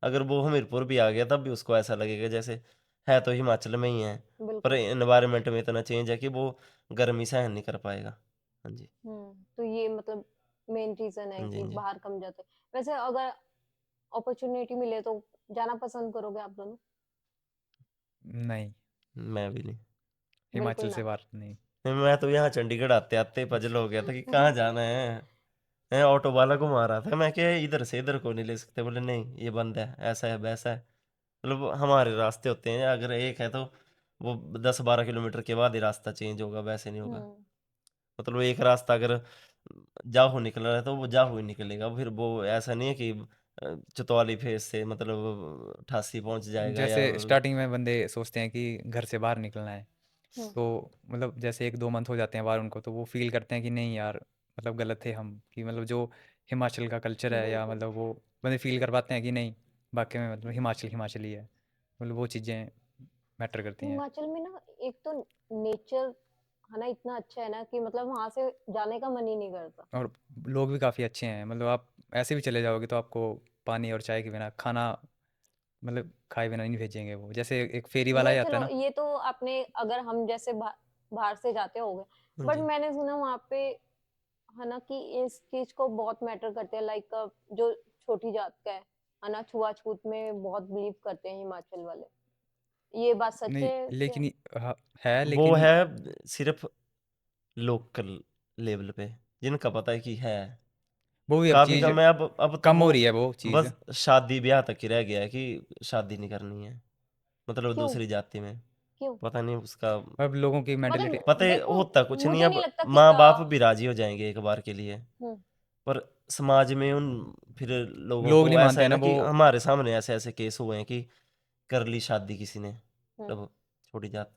अगर वो हमीरपुर भी आ गया तब भी उसको ऐसा लगेगा जैसे है तो हिमाचल में ही है, पर बिल्कुल। एनवायरनमेंट में इतना चेंज है कि वो गर्मी सहन नहीं कर पाएगा। हाँ जी। तो ये मतलब मेन रीजन है हाँ जी। कि हाँ जी। बाहर कम जाते हैं। वैसे अगर अपॉर्चुनिटी मिले तो जाना पसंद करोगे आप दोनों? नहीं, मैं भी नहीं। बिल्कुल हिमाचल से ना। बाहर नहीं। मैं तो यहाँ चंडीगढ़ आते आते पजल हो गया था कि कहाँ जाना है। मैं ऑटो वाला को मारा था, मैं क्या इधर से इधर को नहीं ले सकते, बोले नहीं ये बंद है, ऐसा है वैसा है। मतलब हमारे रास्ते होते हैं, अगर एक है तो वो 10-12 किलोमीटर के बाद ही रास्ता चेंज होगा, वैसे नहीं होगा। हम्म। मतलब एक रास्ता अगर जाहू निकल रहा है तो वो जाहू ही निकलेगा, फिर वो ऐसा नहीं है कि चतवाली फेस से मतलब 88 पहुंच जाएगा या। जैसे स्टार्टिंग में बंदे सोचते हैं कि घर से बाहर निकलना है, हम्म। तो मतलब जैसे 1-2 मंथ हो जाते हैं बाहर उनको, तो वो फील करते हैं कि नहीं यार, मतलब गलत थे हम, कि मतलब जो हिमाचल का कल्चर है, या बिल्कुल। मतलब वो बंदे फील कर पाते हैं कि नहीं, वाकई में मतलब हिमाचल हिमाचल ही है। मतलब वो चीज़ें मैटर करती हैं। हिमाचल में ना एक तो नेचर है ना इतना अच्छा है ना कि मतलब वहां से जाने का मन ही नहीं करता। और लोग भी काफ़ी अच्छे हैं, मतलब आप ऐसे भी चले जाओगे तो आपको पानी और चाय के बिना, खाना मतलब खाए बिना नहीं भेजेंगे वो, जैसे एक फेरी वाला ये ही आता है चलो ना। ये तो आपने अगर हम जैसे बाहर से जाते होंगे, हाँ बट जी। मैंने सुना वहाँ पे है ना कि इस चीज को बहुत मैटर करते हैं, लाइक जो छोटी जात का है ना छुआछूत में बहुत बिलीव करते हैं हिमाचल वाले। ये बात सच नहीं, है क्या? लेकिन है वो लेकिन है सिर्फ लोकल लेवल पे, जिनका पता है कि है। वो भी अब काफी चीज़ कम है, अब तो कम वो हो रही है वो चीज़। बस शादी ब्याह तक ही रह गया है कि शादी नहीं करनी है, मतलब क्यों? दूसरी जाति में। क्यों? पता नहीं उसका, अब लोगों की मेंटालिटी। मतलब पता है देखो, होता कुछ नहीं, मुझे नहीं अब लगता कि माँ बाप भी राजी हो जाएंगे एक बार के लिए, हम्म, पर समाज में उन फिर लोगों लोग नहीं को ऐसा मानते है हैं ना ना वो। कि हमारे सामने ऐसे ऐसे केस हुए हैं कि कर ली शादी किसी ने, हम्म। मतलब छोटी जात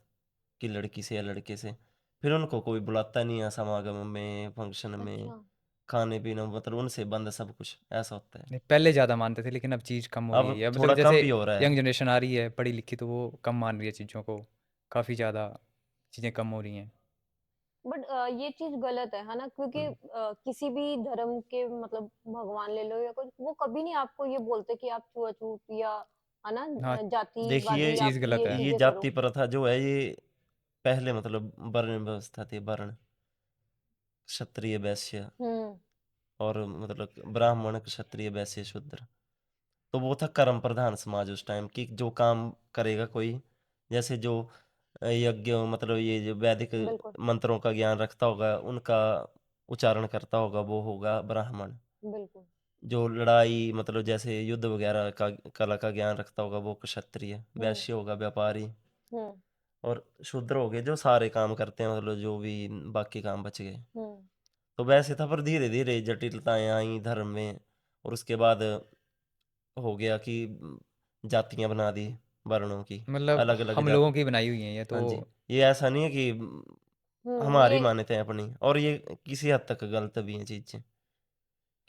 की लड़की से या लड़के से, फिर उनको कोई बुलाता नहीं है समागम में, फंक्शन में, अच्छा। खाने पीने, मतलब उनसे बंद सब कुछ, ऐसा होता है। नहीं, पहले ज़्यादा मानते थे लेकिन अब चीज़ कम हो रही अब है, मतलब थोड़ा जैसे कम भी हो रहा यंग है। जनरेशन आ रही है पढ़ी लिखी, तो वो कम मान रही है चीज़ों को, काफ़ी ज़्यादा चीज़ें कम हो रही हैं। बट ये चीज गलत है ना, क्योंकि हम्म। किसी भी धर्म के मतलब भगवान ले लो या कुछ, वो कभी नहीं आपको ये बोलते कि आप छुआछूत या है ना हाँ, देखिए जातिवादी चीज़ आप गलत ये है। ये चीजें जाति करो। प्रथा जो है ये पहले मतलब वर्ण व्यवस्था थी, वर्ण क्षत्रिय वैश्य, हम्म। और मतलब ब्राह्मण क्षत्रिय वैश्य शूद्र, तो वो था कर्म प्रधान समाज उस टाइम की, जो काम करेगा कोई, जैसे जो यज्ञ मतलब ये जो वैदिक बिल्कुल। मंत्रों का ज्ञान रखता होगा, उनका उच्चारण करता होगा, वो होगा ब्राह्मण। बिल्कुल। जो लड़ाई मतलब जैसे युद्ध वगैरह का कला का ज्ञान रखता होगा, वो क्षत्रिय। हम्म। वैश्य होगा व्यापारी। हम्म। और शूद्र हो गए जो सारे काम करते हैं, मतलब जो भी बाकी काम बच गए। हम्म। तो वैसे था, पर धीरे धीरे जटिलताएं आई धर्म में, और उसके बाद हो गया कि जातियां बना दी वर्णों की, मतलब अलग अलग हम लोगों जाति। की बनाई हुई हैं ये तो। हाँ जी, ये ऐसा नहीं है कि हमारी ये मान्यता है अपनी, और ये किसी हद तक गलत भी है चीजें,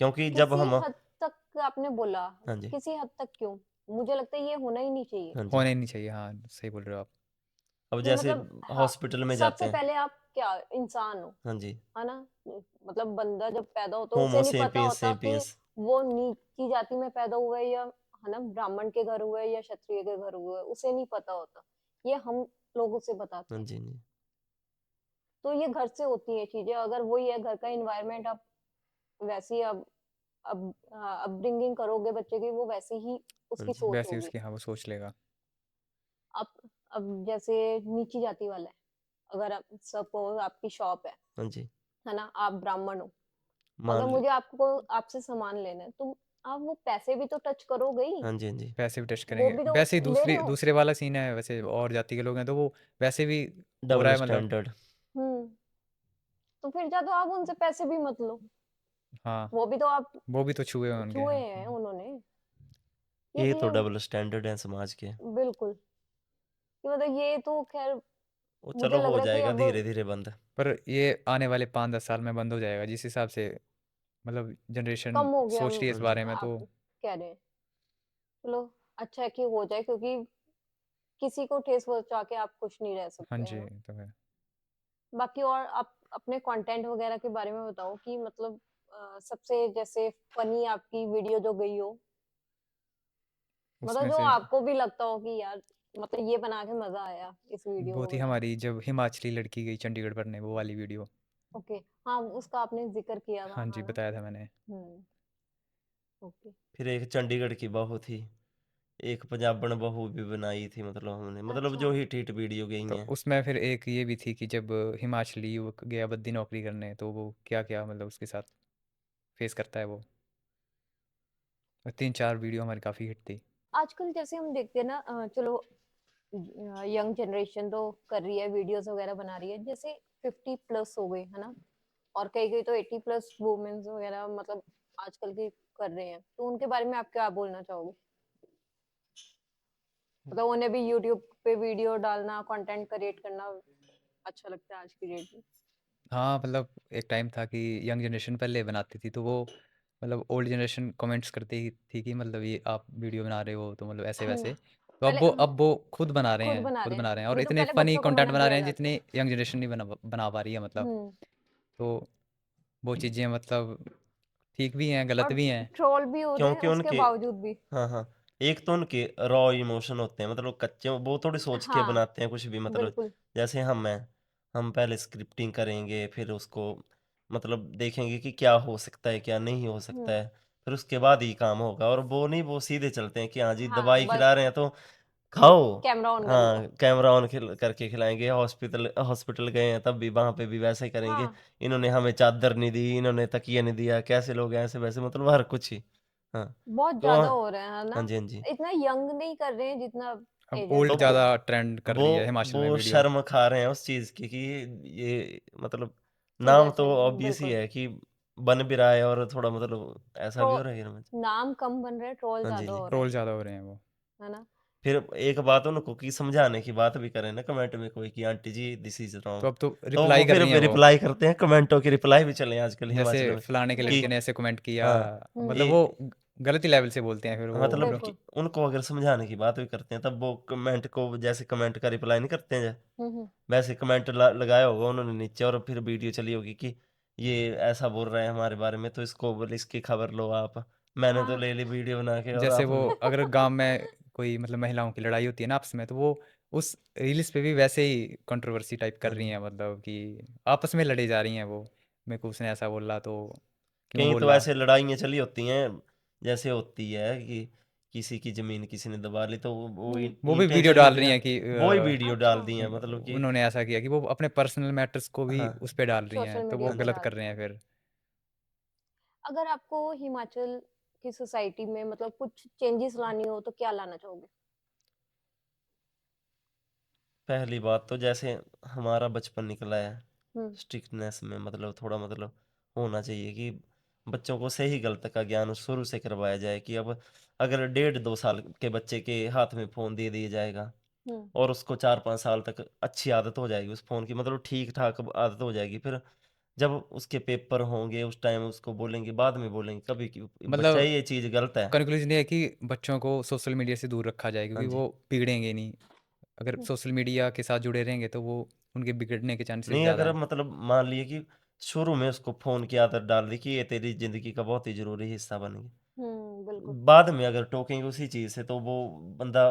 क्योंकि जब किसी हम। हद तक आपने बोला, हाँ जी। किसी हद तक क्यों? मुझे लगता है ये होना ही नहीं चाहिए। हाँ जी। होना ही नहीं चाहिए, हाँ सही बोल रहे हो आप। अब कि जैसे मतलब हाँ, हॉस्पिटल में जाते सबसे हैं। पहले आप क्या इंसान हो, हाँ जी। है ना? मतलब बंदा जब पैदा होता है उसे होमो नहीं पता सेपियंस होता कि सेपियंस। वो नीची जाति में पैदा हुआ है या है ना ब्राह्मण के घर हुआ है या क्षत्रिय के घर हुआ है, उसे नहीं पता होता। ये हम लोग उसे बताते हाँ हैं। जी। हाँ जी। तो ये घर से होती है चीजें, अगर वही है घर का इन्वायरमेंट, आप वैसी अब अपब्रिंगिंग करोगे बच्चे की, वो वैसी ही हाँ उसकी जी। सोच वैसे ही होगी। उसकी, हाँ वो सोच लेगा। अब अब जैसे नीची जाति वाला है, अगर आप सपोज आपकी शॉप हाँ जी। है ना, आप ब्राह्मण हो, अगर मान ले। मुझे आपको आपसे सामान लेना है तो आप वो पैसे भी तो टच करोगे ही। हाँ जी। हाँ जी। पैसे भी टेस्ट वो करेंगे, भी तो वैसे ही ले रहे दूसरी हो। दूसरे वाला सीन है, वैसे और जाति के लोग हैं तो वो वैसे भी हो रहा डबल है मतलब। स्टैंडर्ड। हम्म। तो फिर जा तो आप उनसे पैसे भी मत लो, हाँ, वो भी तो आप वो भी तो छुए होंगे, छुए हाँ। हैं उन्होंने। ये ये तो चीज़ें डबल स्टैंडर्ड है समाज के। बिल्कुल, कि मतलब ये तो ख़ैर वो मुझे चलो लग हो रहा है कि जाएगा अब धीरे-धीरे बंद। पर ये आने वाले 5-10 साल में बंद हो जाएगा जिस हिसाब से मतलब कम जनरेशन हो गया सोच रही है इस हाँ जी। बारे में, आप तो कह रहे हैं। चलो अच्छा है कि हो जाए क्योंकि किसी को ठेस पहुँचा के आप खुश नहीं रह हाँ सकते, जी, है ना? तो है। बाकी और आप अपने कंटेंट वगैरह के बारे में बताओ कि मतलब सबसे जैसे फ़नी आपकी वीडियो जो गई हो, मतलब उसमें जो से आपको भी लगता हो कि यार मतलब ये बना के मज़ा आया इस वीडियो वो को थी बना हमारी जब हिमाचली लड़की गई चंडीगढ़ पढ़ने, वो वाली वीडियो। ओके, हाँ, उसका आपने ज़िक्र किया था, हाँ जी, है ना? बताया था मैंने। हुँ, ओके। फिर एक चंडीगढ़ की बहू थी, एक पंजाबन बहू भी बनाई थी मतलब हमने, मतलब अच्छा, जो हिट-हिट वीडियो गई तो हैं। उसमें फिर एक ये भी थी कि जब हिमाचली युवक गया बद्दी नौकरी करने, तो वो क्या-क्या मतलब उसके साथ फेस करता है वो। और 3-4 वीडियो हमारी काफ़ी हिट थी। आजकल जैसे हम देखते हैं ना चलो यंग जनरेशन तो कर रही है वीडियोस वगैरह बना रही है जैसे 50 प्लस हो गए है ना और कई कई तो 80 प्लस वुमेन्स वगैरह मतलब आजकल की कर रहे हैं तो उनके बारे में आप क्या बोलना चाहोगे मतलब उन्हें भी यूट्यूब पे वीडियो डालना कंटेंट क्रिएट करना अच्छा लगता है आज की डेट में हाँ, मतलब एक टाइम था कि यंग जनरेशन पहले बनाती थी, तो वो मतलब ओल्ड जनरेशन कमेंट्स करती ही थी कि मतलब ये आप वीडियो बना रहे हो तो मतलब हम्म, ऐसे-वैसे। तो अब पहले वो हाँ, अब वो खुद बना रहे खुद हैं, बना खुद रहे बना हैं रहे हैं और नहीं तो इतने पहले फ़नी बच्चों को कंटेंट मना बना किया रहे हैं जाता जितने था यंग जनरेशन नहीं बना पा रही है मतलब। हम्म तो वो चीज़ें मतलब ठीक भी हैं, गलत और भी हैं। ट्रोल भी हो रहे हैं क्योंकि उसके उनके बावजूद भी हाँ, हाँ। एक तो उनके रॉ इमोशन होते हैं मतलब कच्चे वो थोड़ी सोच के हाँ बनाते हैं कुछ भी मतलब बिल्कुल जैसे हम हैं, हम पहले स्क्रिप्टिंग करेंगे फिर उसको मतलब देखेंगे कि क्या हो सकता है, क्या नहीं हो सकता हम्म है, फिर उसके बाद ही काम होगा और वो नहीं वो सीधे चलते हैं कि हाँ जी हाँ दवाई बस खिला रहे हैं तो खाओ। कैमरा ऑन कर लो हाँ, कैमरा ऑन करके खिलाएँगे, हॉस्पिटल हॉस्पिटल गए हैं तब भी वहाँ पे भी वैसे ही करेंगे। हाँ इन्होंने हमें चादर नहीं दी, इन्होंने तकिया नहीं दिया, कैसे लोग हैं ऐसे-वैसे मतलब हर कुछ ही। हाँ, बहुत तो ज़्यादा हो रहे हैं, है हाँ ना? जी, हाँ जी। इतना यंग नहीं कर रहे हैं जितना अब एजेड तो ओल्ड कर रहे वो हैं। ज़्यादा ट्रेंड कर वो रही है हिमाचल में वो वीडियो। शर्म खा रहे हैं उस चीज़ की कि ये मतलब ठीक है, नाम तो चल ऑब्वियस ही बिल्कुल। है कि बन भी रहा है और थोड़ा मतलब ऐसा ट्रो भी हो रहा है कि नाम कम बन रहे हैं, ट्रोल हाँ जी, ज़्यादा जी। हो रहे ट्रोल हैं, ज़्यादा हो रहे हैं वो। है ना? फिर एक बात उनको कि समझाने की बात भी करें ना कमेंट में कोई कि आंटी जी दिस इज़ तो रॉन्ग। अब तो तो वो रिप्लाई कर फिर रही हैं वो। रिप्लाई करते हैं, कमेंटों के रिप्लाई भी चले हैं आजकल जैसे हिमाचल में फलाने के कि लड़के बिल्कुल। ने ऐसे कमेंट किया, हाँ, हुँ, मतलब ए वो गलत ही लेवल से बोलते हैं फिर वो मतलब कि बिल्कुल। उनको अगर समझाने की बात भी करते हैं तब वो कमेंट को जैसे कमेंट का रिप्लाई नहीं करते हैं हुँ, हुँ। वैसे कमेंट लगाया होगा उन्होंने नीचे और फिर वीडियो चली होगी कि ये ऐसा बोल रहे हैं हमारे बारे में तो इसको बोले इसकी खबर लो आप। मैंने तो हाँ, ले ली वीडियो बना के और जैसे वो आपने अगर गांव में कोई मतलब महिलाओं की लड़ाई होती है ना आपस में, तो वो उस रील्स पे भी वैसे ही कंट्रोवर्सी टाइप कर हाँ रही जी। हैं, मतलब कि आपस में लड़ी जा रही हैं वो। मेरे को उसने ऐसा बोला तो क्यों कहीं तो बोला। ऐसे लड़ाइयाँ चली होती हैं, जैसे होती है कि किसी की ज़मीन किसी ने दबा ली तो वो हुँ। वो भी ईंटें वीडियो चली डाल होती रही हैं, हैं कि वो ही वीडियो अच्छा, डाल दी हैं मतलब कि उन्होंने ऐसा किया कि वो अपने पर्सनल मैटर्स को भी हाँ, उस पे डाल रही हैं, सोशल तो मीडिया वो हाँ पे जी। गलत कर डालते रहे हैं। हैं फिर। अगर आपको हिमाचल की सोसाइटी में मतलब कुछ चेंजेस लानी हो तो क्या लाना चाहोगे? पहली बात तो जैसे हमारा बचपन निकला है हुँ, स्ट्रिक्टनेस में मतलब थोड़ा मतलब होना चाहिए कि बच्चों को सही गलत का ज्ञान शुरू से करवाया जाए कि अब अगर 1.5-2 साल के बच्चे के हाथ में फ़ोन दे दिया जाएगा हुँ, और उसको 4-5 साल तक अच्छी आदत हो जाएगी उस फ़ोन की मतलब ठीक-ठाक आदत हो जाएगी। फिर जब उसके पेपर होंगे उस टाइम उसको बोलेंगे बाद में बोलेंगे कभी कि बच्चा मतलब ये चीज़ गलत है। कंक्लूजन ये है कि बच्चों को सोशल मीडिया से दूर रखा जाए, हाँ क्योंकि जी। वो बिगड़ेंगे नहीं। अगर हुँ, सोशल मीडिया के साथ जुड़े रहेंगे तो वो उनके बिगड़ने के चांसेस नहीं ज़्यादा अगर हैं। मतलब मान लिए कि शुरू में उसको फ़ोन की आदत डाल दी कि ये तेरी ज़िंदगी का बहुत ही ज़रूरी हिस्सा बन गया। हुँ, बिल्कुल। बाद में अगर टोकेंगे उसी चीज़ से तो वो बंदा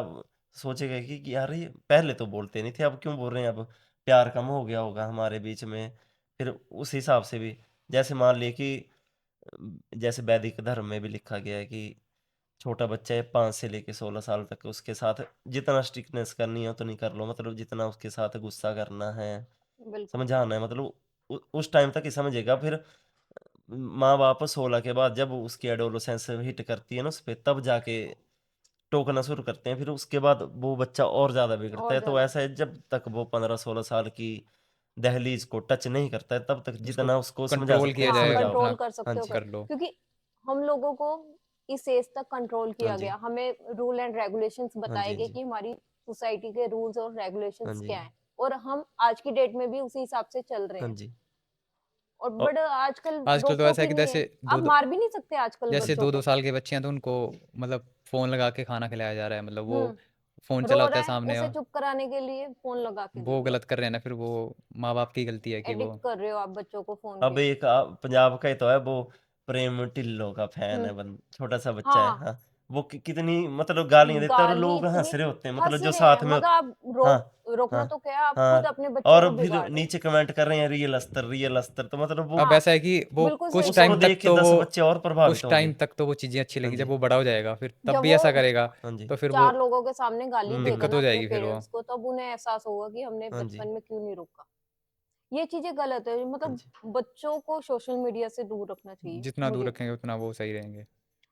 सोचेगा कि यार ये पहले तो बोलते नहीं थे अब क्यों बोल रहे हैं अब प्यार कम हो गया होगा हमारे बीच में। फिर उस हिसाब से भी जैसे मान लिए कि जैसे वैदिक धर्म में भी लिखा गया है कि छोटा बच्चा है 5 से लेके 16 साल तक उसके साथ जितना स्ट्रिक्टनेस करनी है उतनी कर लो मतलब जितना उसके साथ गुस्सा करना है, बिल्कुल। समझाना है मतलब उस टाइम तक ही समझेगा फिर माँ-बाप 16 के बाद जब उसकी एडोलेसेंस हिट करती है ना उसपे तब जाके टोकना शुरू करते हैं, फिर उसके बाद वो बच्चा और ज़्यादा बिगड़ता और है। तो ज़्यादा ऐसा है जब तक वो 15-16 साल की दहलीज़ को टच नहीं करता है तब तक उसको जितना उसको समझा कंट्रोल सकते किया हैं हाँ, जाए समझाओ। अपना, कंट्रोल कर हाँ सकते हो जी। कर कर लो। क्योंकि हम लोगों को इस एज तक कंट्रोल किया हाँ जी, गया, हमें रूल एंड रेगुलेशंस हाँ बताए जी, हाँ गए जी, कि हमारी सोसाइटी के रूल्स और हाँ रेगुलेशंस जी, क्या हैं, और हम आज की डेट में भी उसी हिसाब से चल रहे हाँ हैं। जी। और और बट आजकल आजकल तो रोक-टोक ऐसा है ही कि नहीं है, जैसे आप मार भी नहीं सकते आजकल जैसे बच्चों 2-2 को। साल के बच्चे हैं तो उनको मतलब फ़ोन लगा के खाना खिलाया जा रहा है, मतलब वो हुँ, फ़ोन चला रो होता रहा है है, सामने उसे और चुप कराने के लिए फ़ोन लगा के दे वो दो। गलत कर रहे हैं ना, फिर वो माँ-बाप की गलती है कि वो एडिक्ट कर रहे हो आप बच्चों को फ़ोन अब के। एक पंजाब का ही तो है वो, प्रेम ढिल्लों का फैन है हुँ, छोटा सा बच्चा है, हाँ, हाँ। वो कितनी मतलब गालियां देता है और गाली लोग इतनी हंस रहे होते हैं, मतलब हँस जो रहे हैं, साथ में मतलब आप हाँ, रोकना हाँ, तो क्या है, आप खुद हाँ। अपने बच्चे और को फिर बिगाड़ रहे हो। नीचे कमेंट कर रहे हैं रियल अस्तर, तो मतलब वो अब ऐसा है कि वो बिल्कुल सही कुछ उसको टाइम बोला। तक देख के तो 10 वो बच्चे और प्रभावित कुछ टाइम होंगे। तक तो वो चीज़ें अच्छी हाँ लगी, जब जी, वो बड़ा हो जाएगा फिर तब जब भी वो ऐसा करेगा, हाँ जी। तो फिर वो 4 लोगों के सामने गाली देगा दिक्कत ना हो अपने जाएगी फिर वो। पेरेंट्स को, तब उन्हें एहसास होगा कि हमने हाँ जी, बचपन में क्यों नहीं रोका। ये चीज़ें गलत है, हाँ मतलब जी, बच्चों को सोशल मीडिया से दूर रखना चाहिए, जितना दूर मुझे। रखेंगे उतना वो सही रहेंगे।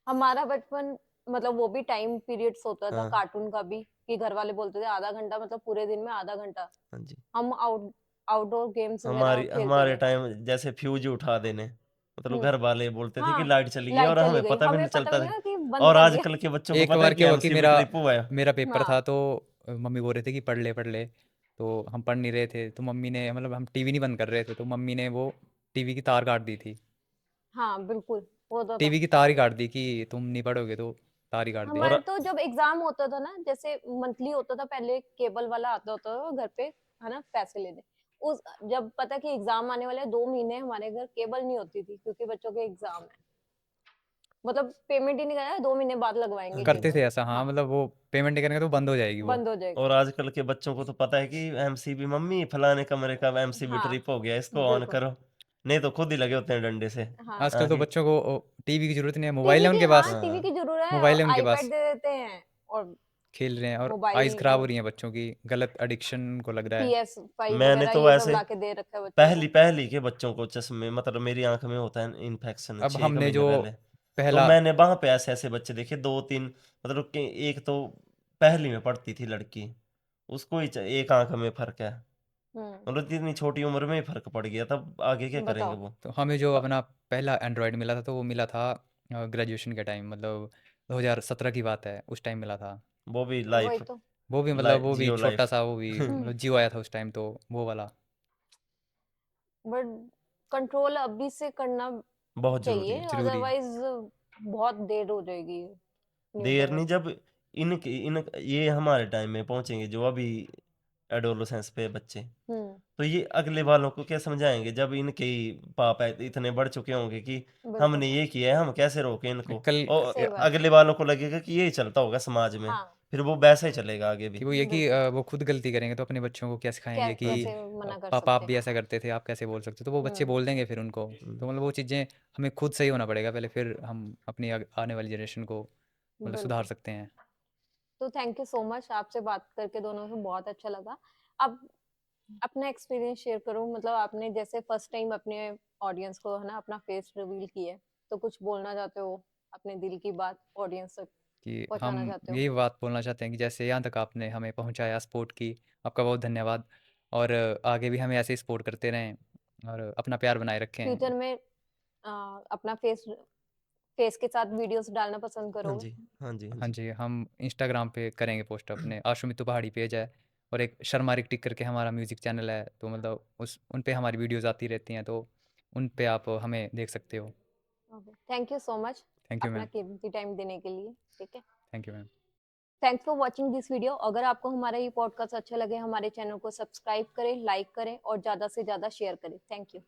हमारा बचपन, मतलब वो भी टाइम पीरियड्स होता था हाँ, कार्टून का भी, कि घर वाले बोलते थे आधा घंटा, मतलब पूरे दिन में आधा घंटा हाँ जी। हम आउटडोर गेम्स वगैरह खेलते हमारे थे। टाइम जैसे फ्यूज उठा देने, मतलब हुँ, घर वाले बोलते थे कि हाँ, लाइट चली गई लाइट और चली हमें गई, पता भी हमें नहीं पता चलता भी था। ना कि बंद और कर दिया। आजकल के बच्चों को एक पता है बार कि क्या हुआ कि एमसीबी मेरा ट्रिप हुआ है। मेरा पेपर हाँ, था, तो मम्मी बोल रहे थे कि पढ़ ले, तो हम पढ़ नहीं रहे थे, तो मम्मी ने मतलब हम टीवी नहीं बंद कर रहे थे, तो मम्मी ने वो टीवी की तार काट दी थी। हाँ, बिल्कुल, होता था। टीवी की तार ही काट दी कि तुम नहीं पढ़ोगे तो तार ही काट दी। और हमारे तो जब एग्ज़ाम होता था ना, जैसे मंथली होता था, पहले केबल वाला आता होता था घर पे, है ना, पैसे लेने। उस जब पता कि एग्ज़ाम आने वाले हैं, 2 महीने हमारे घर केबल नहीं होती थी क्योंकि बच्चों के एग्ज़ाम है। मतलब पेमेंट ही नहीं कराया, 2 महीने बाद लगवाएँगे हाँ जी, हाँ करते जी। केबल। थे ऐसा, हाँ, हाँ, मतलब वो पेमेंट नहीं करेंगे तो बंद हो जाएगी वो। बंद हो जाएगा। और आजकल के बच्चों को तो पता है कि एमसीबी, मम्मी फलाने कमरे का एमसीबी हाँ, ट्रिप हो गया, इसको ऑन बिल्कुल। करो। नहीं तो खुद ही लगे होते हैं डंडे से। हाँ, आजकल हाँ तो कि बच्चों को टीवी की ज़रूरत नहीं है, मोबाइल टीवी है की, उनके हाँ, पास, टीवी हाँ, की ज़रूरत है, मोबाइल है उनके आईपैड पास, दे देते हैं और खेल रहे हैं और आइज़ मोबाइल खराब हो वो रही हैं बच्चों की, गलत एडिक्शन को लग रहा है। PS5 मैंने वगैरह तो ये सब ऐसे लाके दे रखा है बच्चों पहली को। पहली के बच्चों को चश्मे, मतलब मेरी आँख में होता है इन्फेक्शन अब 6 एक हमने महीने जो पहले। तो पहला मैंने वहाँ पे ऐसे-ऐसे बच्चे देखे 2-3, मतलब कि एक तो पहली में पढ़ती थी लड़की, उसको ही एक आँख में फ़र्क है। हुँ, मतलब इतनी छोटी उम्र में ही फ़र्क पड़ गया, तब आगे क्या करेंगे बताओ। वो? तो हमें जो अ, अपना पहला एंड्रॉयड मिला था, तो वो मिला था ग्रेजुएशन के टाइम, मतलब 2017 की बात है, उस टाइम मिला था। वो भी वही लाइफ़ तो। वो भी मतलब वो भी जियो लाइफ़। छोटा-सा, वो भी हुँ, मतलब जियो आया था उस टाइम, तो वो वाला। बट कंट्रोल अभी से करना बहुत ज़रूरी चाहिए, है। ज़रूरी है। अदरवाइज़ बहुत देर हो जाएगी न्यू देर नहीं, जनरेशन। जब इन ये हमारे टाइम में पहुँचेंगे जो अभी एडोलसेंस पे बच्चे, हुँ, तो ये अगले वालों को क्या समझाएँगे जब इनके ही पाप है इतने बढ़ चुके होंगे कि बिल्कुल, हमने ये किया है, हम कैसे रोकें इनको? कल और सही बात है। अगले वालों को लगेगा कि यही चलता होगा समाज में, हाँ, फिर वो वैसा ही चलेगा आगे भी। कि वो ये कि बिल्कुल, वो खुद गलती करेंगे तो अपने बच्चों को क्या सिखाएँगे कि हाँ जी। कैसे मना कर पापा आप सकते हैं। भी ऐसा करते थे, आप कैसे बोल सकते हो? तो वो बच्चे हुँ, बोल देंगे फिर उनको। हुँ, तो मतलब वो चीज़ें हमें खुद सही होना पड़ेगा पहले, फिर हम अपनी आने वाली जनरेशन को मतलब सुधार बिल्कुल। सकते हैं। तो थैंक यू सो मच, आपसे बात करके दोनों को बहुत अच्छा लगा। अब अपना एक्सपीरियंस शेयर करो, मतलब आपने जैसे फर्स्ट टाइम अपने ऑडियंस को, है ना, अपना फेस रिवील किया है, तो कुछ बोलना चाहते हो, अपने दिल की बात ऑडियंस तक कि हम पहुँचाना चाहते हो? यही बात बोलना चाहते हैं कि जैसे यहाँ तक आपने हमें पहुँचाया सपोर्ट की, आपका बहुत धन्यवाद। और आगे भी हमें ऐसे ही सपोर्ट करते रहें और अपना प्यार बनाए रखें। फ्यूचर में अपना फेस फेस के साथ वीडियोस डालना पसंद हाँ करोगे? जी, हाँ जी, हाँ हाँ जी। जी, हम इंस्टाग्राम पे करेंगे पोस्ट अपने, आशुमितु पहाड़ी पेज है और एक शर्मा टिक करके हमारा म्यूज़िक चैनल है, तो मतलब उस उन पे हमारी वीडियोज़ आती रहती हैं, तो उन पे आप हमें देख सकते हो। Okay, thank you so much thank you अपना मैम। कीमती टाइम देने के लिए, ठीक है? Thank you ma'am. Thanks for watching this video. अगर आपको हमारा ये पॉडकास्ट अच्छा लगे, हमारे चैनल को सब्सक्राइब करें, लाइक करें और ज़्यादा से ज़्यादा शेयर करें। Thank you.